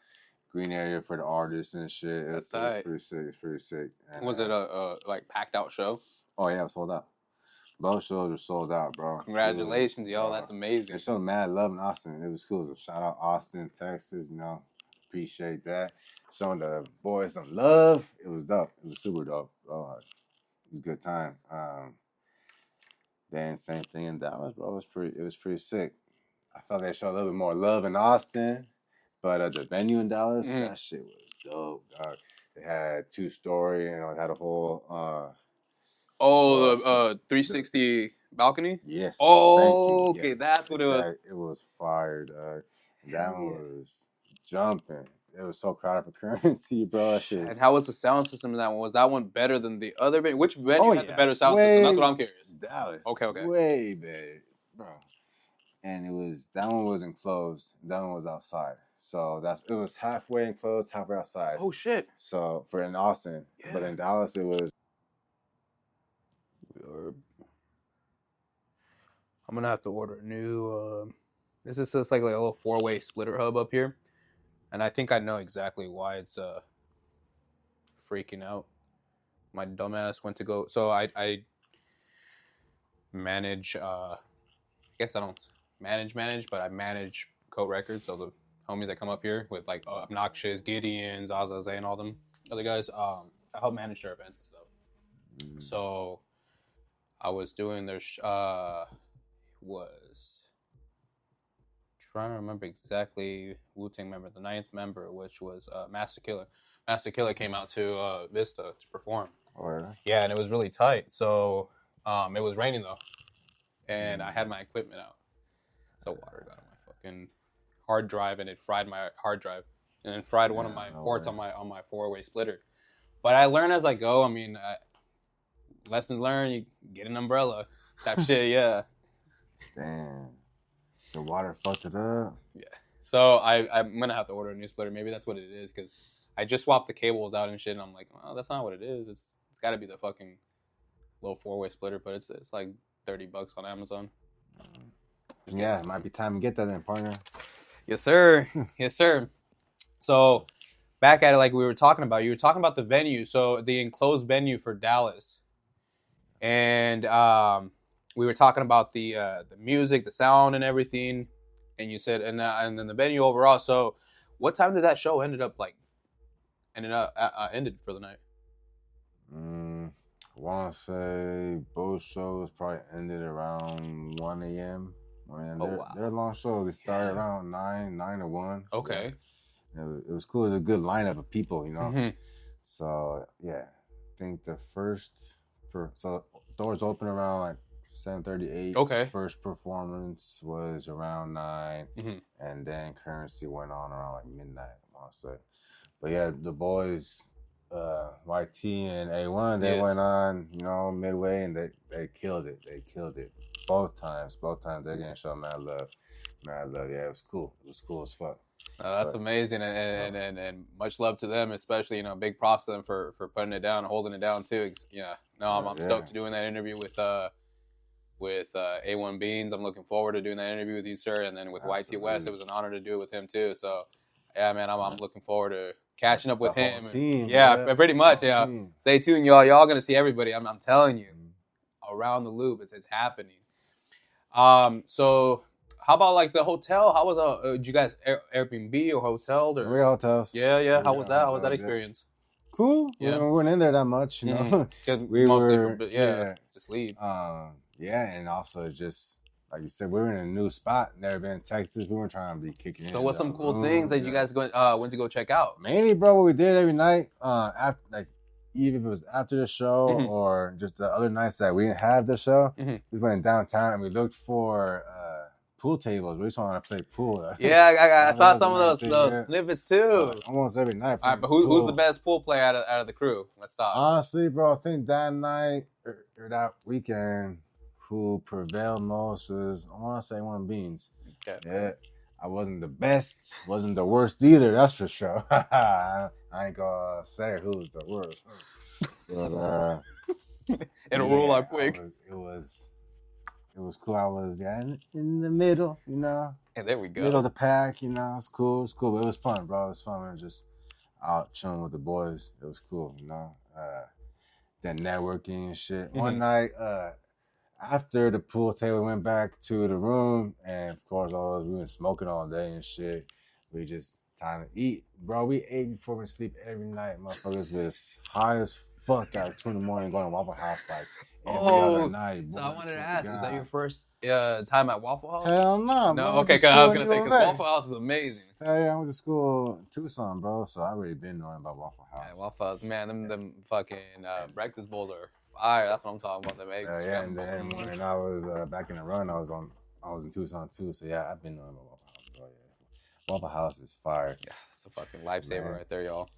green area for the artists and shit. It was pretty sick. It's pretty sick. And, was it a like packed out show? Oh yeah, it was sold out. Both shows were sold out, bro. Congratulations, yo. That's amazing. They showed mad love in Austin. It was cool. So shout out Austin, Texas. Appreciate that. Showing the boys some love. It was dope. It was super dope, bro. It was a good time. Then same thing in Dallas, bro. It was pretty sick. I thought they showed a little bit more love in Austin, but the venue in Dallas, that shit was dope, dog. They had 2-story, it had a whole 360 balcony? Yes. Oh, okay, yes, that's what it was. It was fire, dog. That one was jumping. It was so crowded for currency, bro. That shit. And how was the sound system in that one? Was that one better than the other venue? Which venue had the better sound system? That's what I'm curious. Dallas. Okay. Way better, bro. And that one was enclosed. That one was outside. So it was halfway enclosed, halfway outside. Oh shit. So for in Austin, but in Dallas it was. I'm gonna have to order a new. This is just like a little 4-way splitter hub up here, and I think I know exactly why it's freaking out. My dumbass went to go. So I manage. I guess I don't manage, but I manage Coat Records. So the homies that come up here with like Obnoxious, Gideon, Zaza, and all them other guys. I help manage their events and stuff. So I was doing their was trying to remember exactly Wu-Tang member, the 9th member, which was Master Killer. Master Killer came out to Vista to perform. Yeah, and it was really tight. So it was raining though, and I had my equipment out. So water got on my fucking hard drive, and it fried my hard drive, and then fried one of my ports on my 4-way splitter. But I learn as I go. I mean, lessons learned. You get an umbrella, type shit. Yeah. Damn. The water fucked it up. Yeah. So I'm gonna have to order a new splitter. Maybe that's what it is, because I just swapped the cables out and shit, and I'm like, well, that's not what it is. It's got to be the fucking little 4-way splitter, but it's like $30 on Amazon. Yeah, it might be time to get that then, partner. Yes, sir. Yes, sir. So back at it, like we were talking about, you were talking about the venue. So the enclosed venue for Dallas, and we were talking about the music, the sound, and everything. And you said, and then the venue overall. So, what time did that show ended for the night? I want to say both shows probably ended around 1 a.m. They're long shows. They started around 9 to 1. Okay. Yeah. It was cool. It was a good lineup of people, you know. So, yeah. I think the so doors open around like 7:38. Okay. First performance was around 9. And then Currency went on around like midnight, I want to say. But yeah, the boys, YT and A1, they went on, you know, midway, and they killed it. They killed it both times. They're getting shown mad love. Yeah, it was cool. It was cool as fuck. That's amazing, and much love to them, especially, you know, big props to them for putting it down, holding it down too. Yeah, no, I'm stoked to doing that interview with A1 Beans. I'm looking forward to doing that interview with you, sir, and then with YT West, it was an honor to do it with him too. So, yeah, man, I'm looking forward to catching up with him. Team, yeah, pretty much. Yeah, stay tuned, y'all. Y'all gonna see everybody. I'm telling you, around the loop, it's happening. So. How about like the hotel? How was did you guys Airbnb or hotel? Or? 3 hotels. Yeah. How was that? How was that experience? Cool. Yeah. We weren't in there that much, you know. We were just leave. And also just like you said, we were in a new spot. Never been in Texas. We weren't trying to be kicking in. So what's some cool things that you guys went to go check out? Mainly, bro, what we did every night, after like even if it was after the show or just the other nights that we didn't have the show, we went downtown and we looked for pool tables. We just want to play pool. Yeah, I saw some of those snippets too. So, almost every night. All right, but who's the best pool player out of the crew? Let's stop. Honestly, bro, I think that night or that weekend, who prevailed most was, I want to say, A1 Beans. Okay. Yeah, I wasn't the best, wasn't the worst either. That's for sure. I ain't gonna say who was the worst, but it'll roll out quick. It was cool. I was in the middle, you know. And there we go. Middle of the pack, you know. It's cool. But it was fun, bro. It was fun. We were just out chilling with the boys. It was cool, you know. Then networking and shit. One night, after the pool table, we went back to the room, and of course, we been smoking all day and shit. We just time to eat, bro. We ate before we sleep every night. Motherfuckers was high as fuck at 2 in the morning going to Waffle House like. Every other night, so I wanted to ask, is that your first time at Waffle House? Hell no. No, okay, because I was going to say, because Waffle House is amazing. Hell yeah, I went to school in Tucson, bro, so I already been knowing about Waffle House. Yeah, Waffle House, man, them fucking breakfast bowls are fire. That's what I'm talking about. Them eggs. And then when I was back in the run, I was in Tucson too, so yeah, I've been knowing about Waffle House, bro. Yeah. Waffle House is fire. Yeah, it's a fucking lifesaver right there, y'all.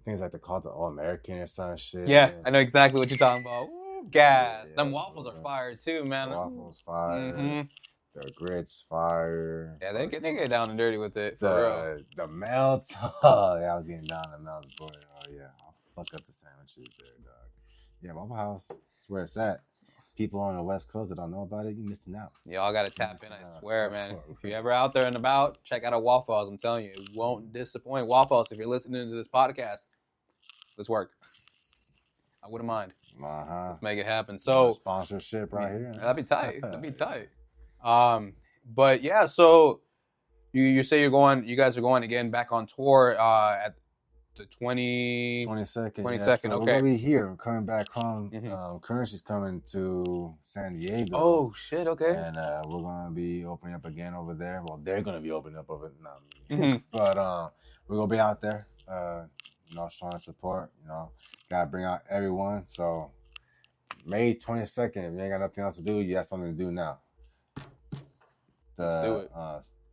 Things like they call it the All-American or some shit. Yeah, I know exactly what you're talking about. Ooh, gas. Them waffles are fire too, man. The waffles fire. The grits fire. Yeah, they get down and dirty with it. For real. The melts. Oh, yeah, I was getting down the melts, boy. Oh, yeah. I'll fuck up the sandwiches there, dog. Yeah, Waffle House is where it's at. People on the West Coast that don't know about it, you're missing out. Y'all got to tap in, I swear, man. If you're ever out there and about, check out a Waffle House. I'm telling you, it won't disappoint. Waffle House, if you're listening to this podcast, let's work. I wouldn't mind. Let's make it happen. So sponsorship right here. That'd be tight. That'd be tight. But yeah, so you say you guys are going again back on tour at the 22nd. 22nd. So okay. We're gonna be here. We're coming back home. Currency's coming to San Diego. Oh shit. Okay. And we're gonna be opening up again over there. Well, they're gonna be opening up over there. But we're gonna be out there. You know, showing support, you know, gotta bring out everyone. So May 22nd, if you ain't got nothing else to do, you have something to do now. Let's do it.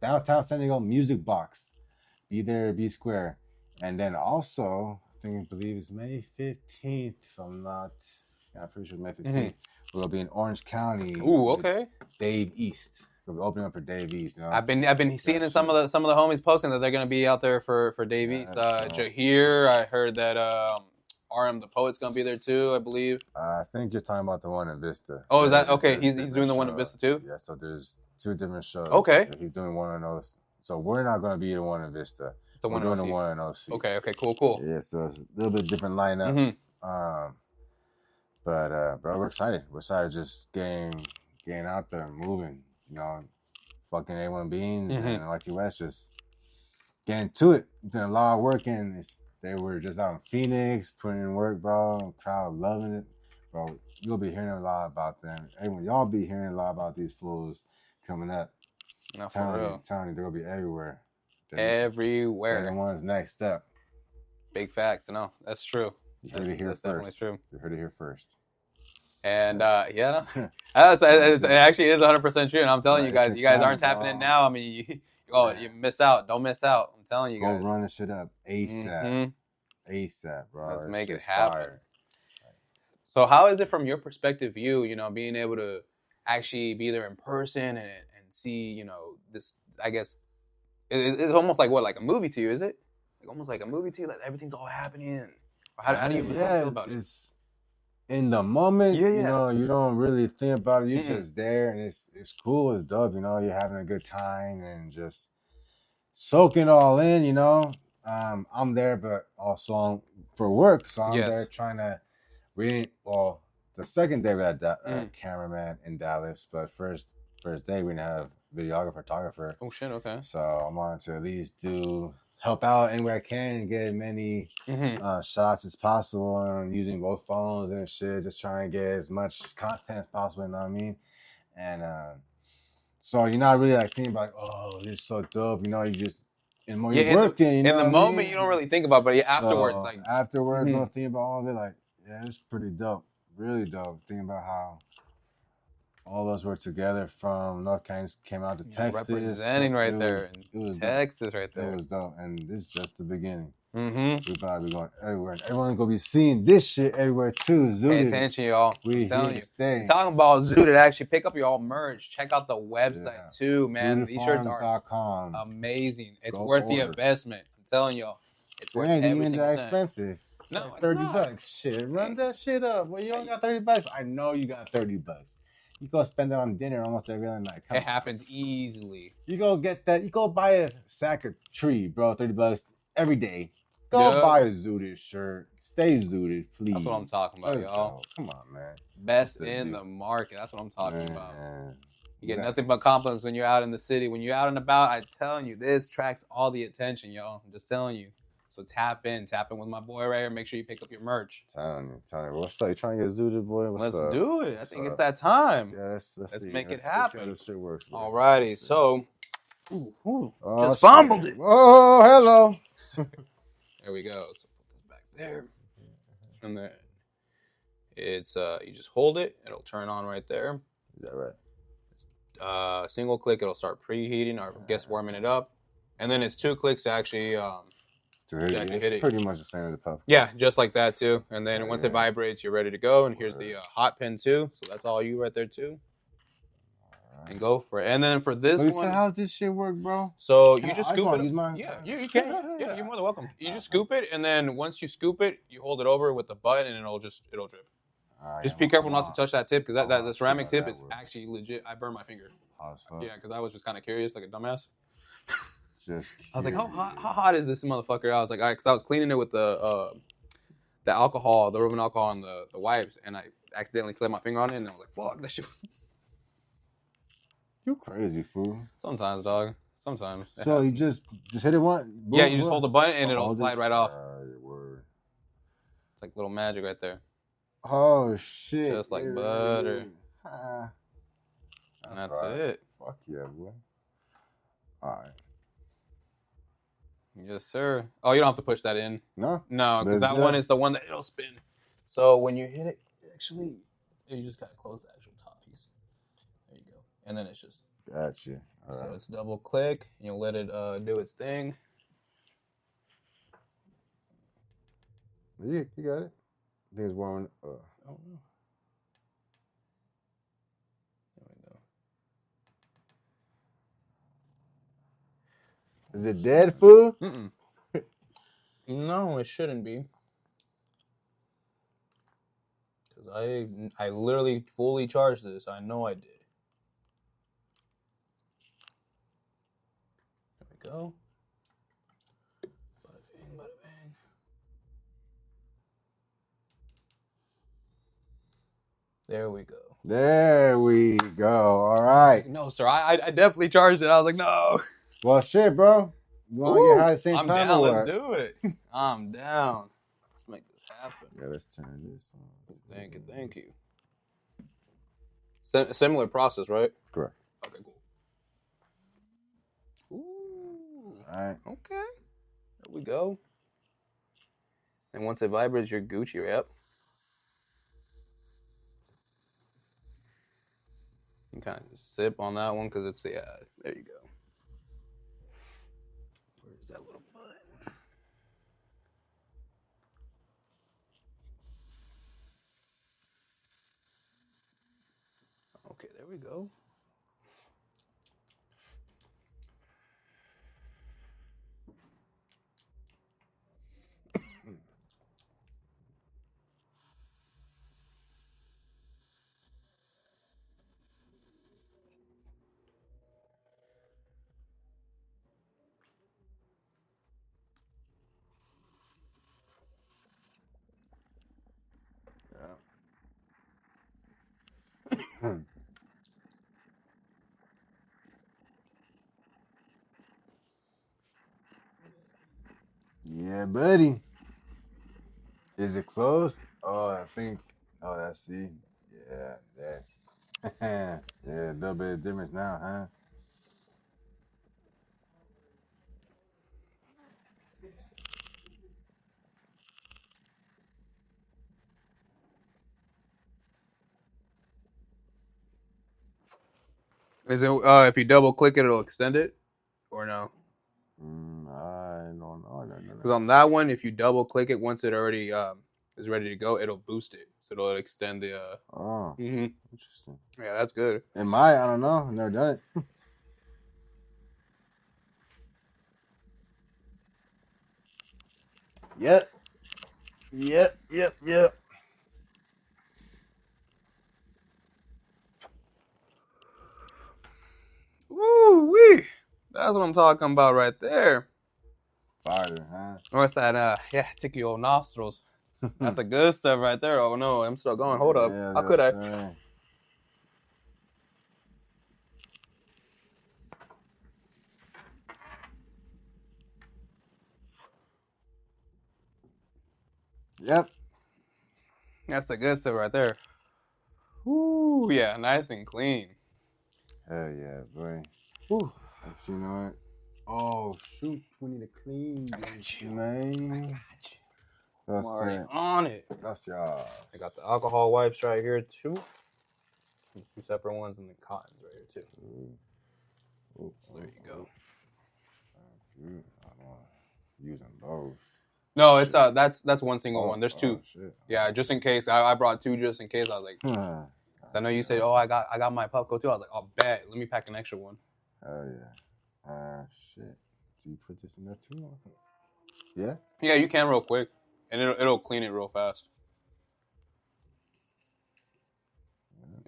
Downtown San Diego Music Box. Be there, be square. And then also, I believe it's May 15th, if I'm not, I'm pretty sure May 15th. We'll be in Orange County. Ooh, okay. Dave East. We'll be opening up for Dave East. You know? I've been seeing some of the homies posting that they're gonna be out there for Dave East. Jahir, I heard that RM the Poet's gonna be there too, I believe. I think you're talking about the one in Vista. Oh, is that okay? He's doing the one in Vista too. Yeah, so there's 2 different shows. Okay. He's doing one in those. So we're not gonna be the one in Vista. We're doing the one in OC. Okay, cool. Yeah, so it's a little bit different lineup. But bro, we're excited. We're excited just getting out there and moving. You know, fucking A1 Beans and Archie West just getting to it. Doing a lot of work, and they were just out in Phoenix putting in work, bro. Crowd loving it, bro. You'll be hearing a lot about them. Everyone, y'all be hearing a lot about these fools coming up. Telling you, they're gonna be everywhere. They're the ones next up. Big facts. No, that's true. You heard it here first. Definitely true. You heard it here first. And it actually is 100% true. And I'm telling you guys aren't tapping in now. I mean, you miss out. Don't miss out. I'm telling you guys. Go run this shit up ASAP. ASAP, bro. Let's make it happen. Fire. So how is it from your perspective view, being able to actually be there in person and see, this, I guess, it's almost like what, like a movie to you, is it? Like almost like a movie to you, like everything's all happening. Or how do you feel about it? It's in the moment, you don't really think about it. You're just there, and it's cool, it's dope, you're having a good time and just soaking it all in, I'm there, but also for work, so I'm there trying to. The second day we had a cameraman in Dallas, but first day we didn't have videographer, photographer. Oh shit, okay. So I wanted to at least help out anywhere I can and get as many shots as possible, and using both phones and shit, just trying to get as much content as possible, you know what I mean? And so you're not really like thinking about, oh, this is so dope, you just and more you're working, in the moment you don't really think about, but afterwards, we'll think about all of it, like, yeah, it's pretty dope. Really dope. Thinking about how all of us were together from North Carolina, came out to Texas. Representing right there in Texas right there. It was dope. And this is just the beginning. We're about to be going everywhere. And everyone's going to be seeing this shit everywhere too. Zooted. Pay attention, y'all. I'm telling you. Talking about Zooted, actually pick up your all merch. Check out the website too, man. These shirts are amazing. It's worth the investment. I'm telling y'all. It's worth every single cent. Expensive. It's no, like $30. Shit, run that shit up. Well, you only got $30. I know you got $30. You go spend it on dinner almost every other night. It happens easily. You go get that. You go buy a sack of tree, bro. $30 every day. Go buy a Zooted shirt. Stay Zooted, please. That's what I'm talking about, y'all. Come on, man. Best in the market. That's what I'm talking about. You get nothing but compliments when you're out in the city. When you're out and about, I'm telling you, this attracts all the attention, y'all. I'm just telling you. So tap in with my boy right here. Make sure you pick up your merch. Telling you. What's up? You trying to get Zooted, boy? Let's do it. I think it's that time. Yeah, let's make it happen. This shit works. Alrighty, so just fumbled it. Oh, hello. There we go. So put this back there, and then it's you just hold it. It'll turn on right there. Is that right? It's, single click, it'll start preheating or warming it up, and then it's 2 clicks to actually hit it. Pretty much the same as the puff. Yeah, just like that too. And then once it vibrates, you're ready to go. And here's the hot pin too. So that's all you right there too. And go for it. And then for this one, so how's this shit work, bro? So you just scoop it. Use mine? Yeah, you can. Yeah, you're more than welcome. You just scoop it, and then once you scoop it, you hold it over with the button, and it'll drip. Just be careful not to touch that tip, because that the ceramic tip is actually legit. I burned my finger. Yeah, because I was just kind of curious, like a dumbass. I was like, how hot is this motherfucker? I was like, all right, because I was cleaning it with the alcohol, the rubbing alcohol on the wipes, and I accidentally slid my finger on it, and I was like, fuck, that shit. You crazy fool. Sometimes, dog. Sometimes. So you just hit it once? Yeah, you just hold the button and it'll slide right off. Word. It's like little magic right there. Oh shit. Just like butter. That's it. Fuck yeah, boy. Alright. Yes, sir. Oh, you don't have to push that in. No? No, because that one is the one that it'll spin. So when you hit it, actually, you just gotta close the actual top piece. There you go. And then it's just. Gotcha. All right. So it's double click. You'll let it do its thing. You got it. I think it's warming. Oh no. There we go. Is it dead, fool? Mm-mm. No, it shouldn't be. Because I literally fully charged this. I know I did. There we go. Bada bing, bada bang. There we go. There we go. All right. Like, no, sir. I definitely charged it. I was like, no. Well, shit, bro. You want to get high at the same time down. or what? Let's do it. I'm down. Let's make this happen. Yeah, let's turn this on. Thank you. Similar process, right? Correct. Okay, cool. Ooh. All right. Okay. There we go. And once it vibrates, you're Gucci, yep. You kind of sip on that one because it's the, there you go. Where's that little button? Okay, there we go. Yeah, buddy. Is it closed? Oh, I think. Oh, that's see. Yeah, there. Yeah, a little bit of difference now, huh? Is it if you double click it, it'll extend it, or no? I don't know. Because on that one, if you double click it, once it already is ready to go, it'll boost it, so it'll extend the. Oh, interesting. Yeah, that's good. I don't know. I've never done it. Yep. Woo wee! That's what I'm talking about right there. Fire, huh? What's that? Yeah, tickle your nostrils. That's the good stuff right there. Oh no, I'm still going. Hold up. How could I? Yep. That's the good stuff right there. Ooh, yeah, nice and clean. Hell yeah, boy. Ooh. You know what? Oh shoot, we need to clean. I got you, man. I got you. That's I'm already on it. That's y'all. I got the alcohol wipes right here too. There's two separate ones and the cottons right here too. So there you go. I'm using those. No, it's that's one single one. There's two. Shit. Yeah, just in case. I brought two just in case. I was like, I know you said, oh, I got my Pupco too. I was like, oh, bet. Let me pack an extra one. Oh yeah. Shit. Do you put this in there too? Yeah. Yeah, you can real quick, and it'll clean it real fast.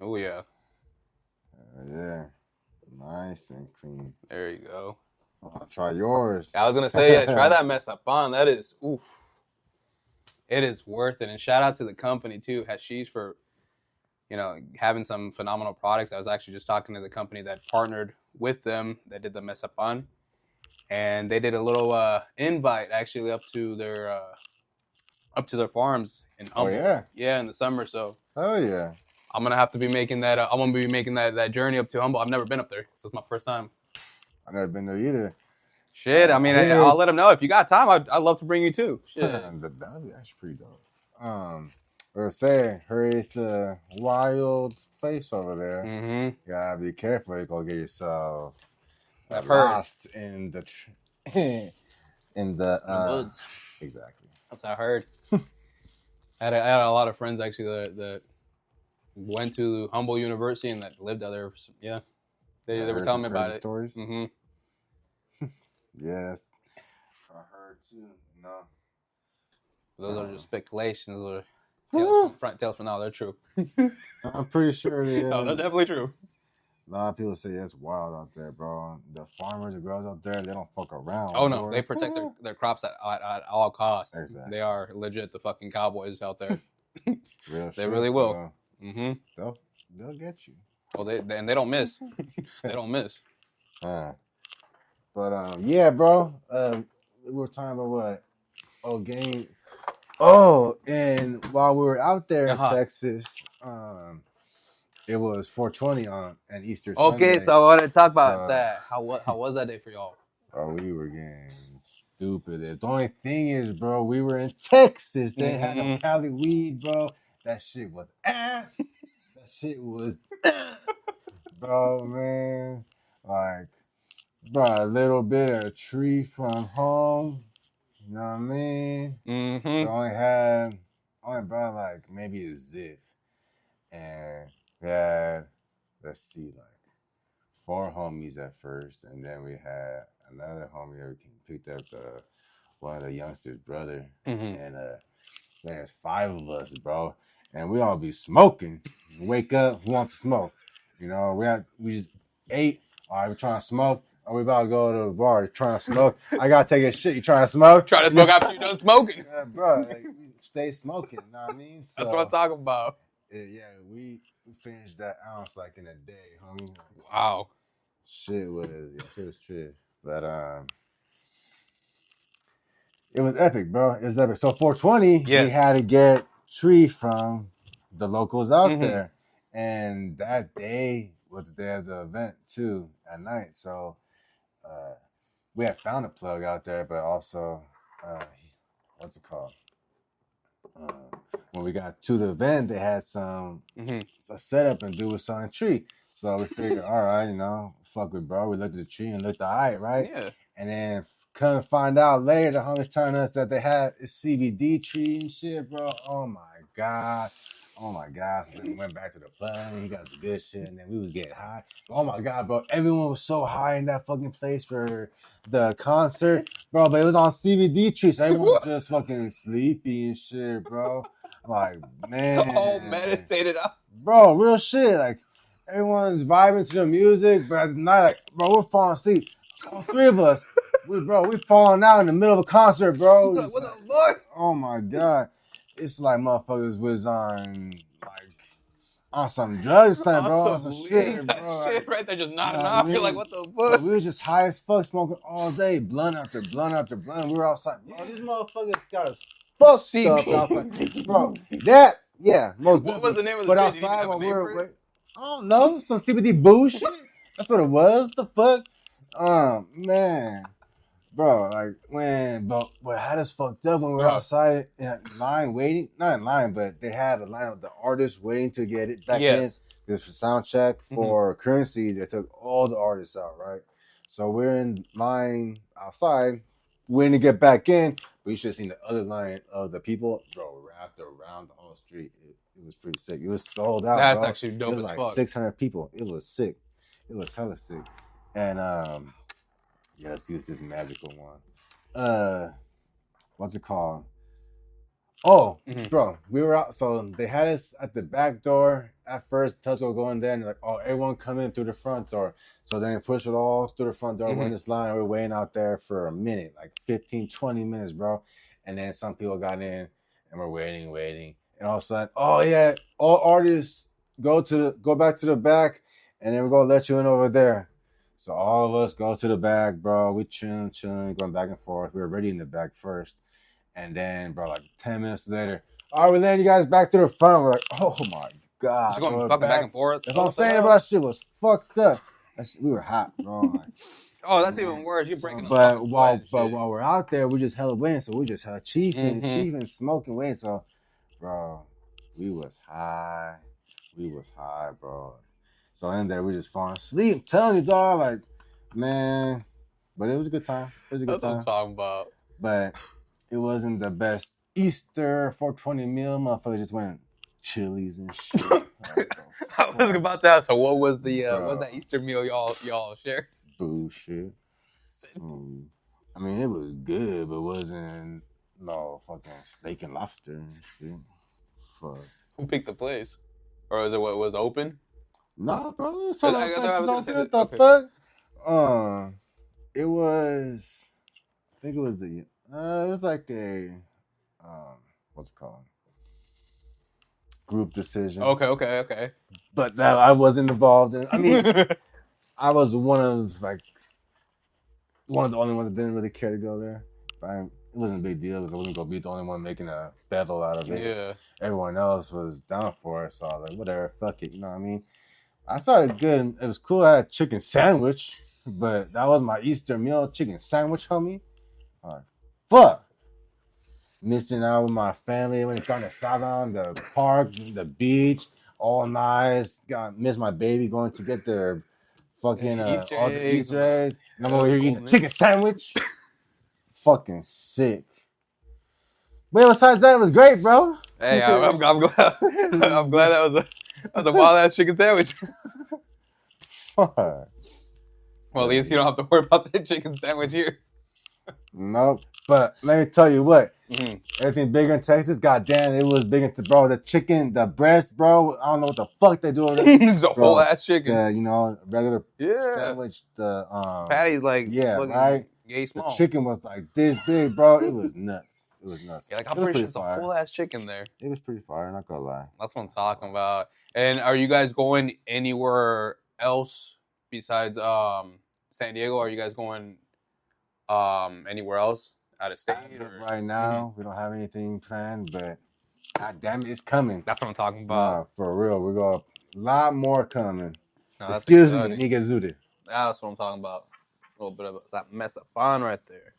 Oh yeah. Yeah. Nice and clean. There you go. I'll try yours. I was gonna say, yeah, try that mess up on. That is, oof. It is worth it. And shout out to the company too, Hashish, for, having some phenomenal products. I was actually just talking to the company that partnered with them that did the mess up on, and they did a little invite actually up to their farms in Humble. Oh yeah, in the summer. So. Oh yeah. I'm gonna have to be making that. I'm gonna be making that journey up to Humble. I've never been up there, so it's my first time. I've never been there either. Shit, I mean, I'll let them know if you got time. I'd love to bring you too. Shit, that'd be actually pretty dope. Or say, it's a wild place over there. Mm-hmm. You gotta be careful. You go get yourself lost in the in the woods. Exactly. That's what I heard. I had a lot of friends actually that went to Humboldt University and that lived out there. Yeah, they were telling me about it. Stories. Mm-hmm. Yes, I heard too. No, those are just speculations or tales from now. They're true. I'm pretty sure they. No, they're definitely true. A lot of people say it's wild out there, bro. The farmers and girls out there, they don't fuck around. Oh no, they protect their crops at all costs. Exactly. They are legit the fucking cowboys out there. Real they really will. Mm-hmm. They'll get you. Well, they don't miss. They don't miss. But yeah, bro. We were talking about what? Oh, game. Oh, and while we were out there in Texas, it was 420 on an Easter Sunday. Okay, so I want to talk about that. How was that day for y'all? Oh, we were getting stupid. The only thing is, bro, we were in Texas. They had no Cali weed, bro. That shit was ass. That shit was, bro, man. Like, bro, a little bit of a tree from home. You know what I mean? Mm-hmm. We only brought like maybe a zip. And we had, let's see, like 4 homies at first. And then we had another homie that picked up one of the youngsters' brother. Mm-hmm. And there's 5 of us, bro. And we all be smoking. Wake up, who wants to smoke? You know, we just ate. All right, we're trying to smoke. Are we about to go to the bar? Trying to smoke. I gotta take a shit. You trying to smoke? Try to smoke after you're done smoking. Yeah, bro, like, stay smoking. You know what I mean? So, that's what I'm talking about. Yeah, we finished that ounce like in a day, homie. Wow. Shit was trish. But it was epic, bro. It was epic. So 420, we had to get tree from the locals out there. And that day was the day of the event too, at night. So we had found a plug out there, but also what's it called? When we got to the event, they had some setup and do with selling tree. So we figured, all right, you know, fuck with bro. We looked at the tree and looked all right, right? Yeah. And then come to find out later, the homies telling us that they had a CBD tree and shit, bro. Oh my god. So then we went back to the plug. He got the good shit, and then we was getting high. Oh my god, bro! Everyone was so high in that fucking place for the concert, bro. But it was on CBD trees, so everyone was just fucking sleepy and shit, bro. Like, man, all meditated out, bro. Real shit. Like, everyone's vibing to the music, but at the night, like, bro, we're falling asleep. All 3 of us, we falling out in the middle of a concert, bro. What the fuck? Oh my god. It's like motherfuckers was on some drugs time, bro. On some shit, bro. Shit right there, just nodding off. You're like, what the fuck? We were just high as fuck, smoking all day, blunt after blunt after blunt. We were outside, bro. These motherfuckers got us fucked up. And I was like, bro, most. What was the name of the But outside, while we were, I don't know, some CBD bullshit. That's what it was. What the fuck? Man. Bro, like what had us fucked up when we were outside in line waiting, not in line, but they had a line of the artists waiting to get it back in. Because for sound check for Currency, they took all the artists out, right? So we're in line outside, waiting to get back in. But you should have seen the other line of the people, bro, wrapped around the whole street. It was pretty sick. It was sold out. That's bro. actually dope. It was like fuck. 600 people. It was sick. It was hella sick. And yeah, let's use this magical one. What's it called? Oh, bro, we were out. So they had us at the back door at first. Tesco going there, and they're like, oh, everyone come in through the front door. So then they push it all through the front door. We're in this line. We're waiting out there for a minute, like 15, 20 minutes, bro. And then some people got in, and we're waiting. And all of a sudden, oh yeah, all artists go back to the back, and then we're gonna let you in over there. So all of us go to the back, bro. We chilling, going back and forth. We were already in the back first. And then, bro, like 10 minutes later, all right, we're letting you guys back to the front. We're like, oh my God. Just going fucking back and forth. That's what I'm saying, bro. That shit was fucked up. We were hot, bro. Like, oh, that's even worse. You're breaking But while we're out there, we just hella waiting. So we just hella chiefing, smoking, waiting. So, bro, we was high, bro. So in there, we just falling asleep. I'm telling you, dog, like, man. But it was a good time. That's what I'm talking about. But it wasn't the best Easter 420 meal. Motherfuckers just went Chili's and shit. I was about to ask. So what was that Easter meal y'all shared? Bullshit. I mean, it was good, but it wasn't no fucking steak and lobster and shit. Fuck. Who picked the place? Or is it what was open? Nah, bro. It was It was, I think it was it was like a, what's it called? group decision. Okay. But that I wasn't involved in. I mean, I was one of the only ones that didn't really care to go there. It wasn't a big deal because I wasn't gonna be the only one making a bevel out of it. Yeah. Everyone else was down for it, so I was like, whatever, fuck it. You know what I mean? I saw it good. It was cool. I had a chicken sandwich, but that was my Easter meal, chicken sandwich, homie. Fuck. Missing out with my family when it got to Southern, the park, the beach, all nice. Missed my baby going to get their fucking all the Easter eggs. And I'm over here eating a chicken sandwich. Fucking sick. But besides that, it was great, bro. Hey, I'm glad. I'm glad that was a wild ass chicken sandwich. Fuck. Well, at least you don't have to worry about that chicken sandwich here. Nope. But let me tell you what. Everything bigger in Texas, goddamn, it was big into, bro. The chicken, the breast, bro. I don't know what the fuck they do over there. It's a whole ass chicken. The, regular sandwich. The patty's like right. Gay small. The chicken was like this big, bro. It was nuts. It was nuts. Yeah, like I'm pretty sure it's a full ass chicken there. It was pretty fire, not gonna lie. That's what I'm talking about. And are you guys going anywhere else besides San Diego? Are you guys going anywhere else out of state? Right now, we don't have anything planned, but god damn it, it's coming. That's what I'm talking about. For real, we got a lot more coming. No, Excuse me, nigga Zooted. That's what I'm talking about. A little bit of that mess of fun right there.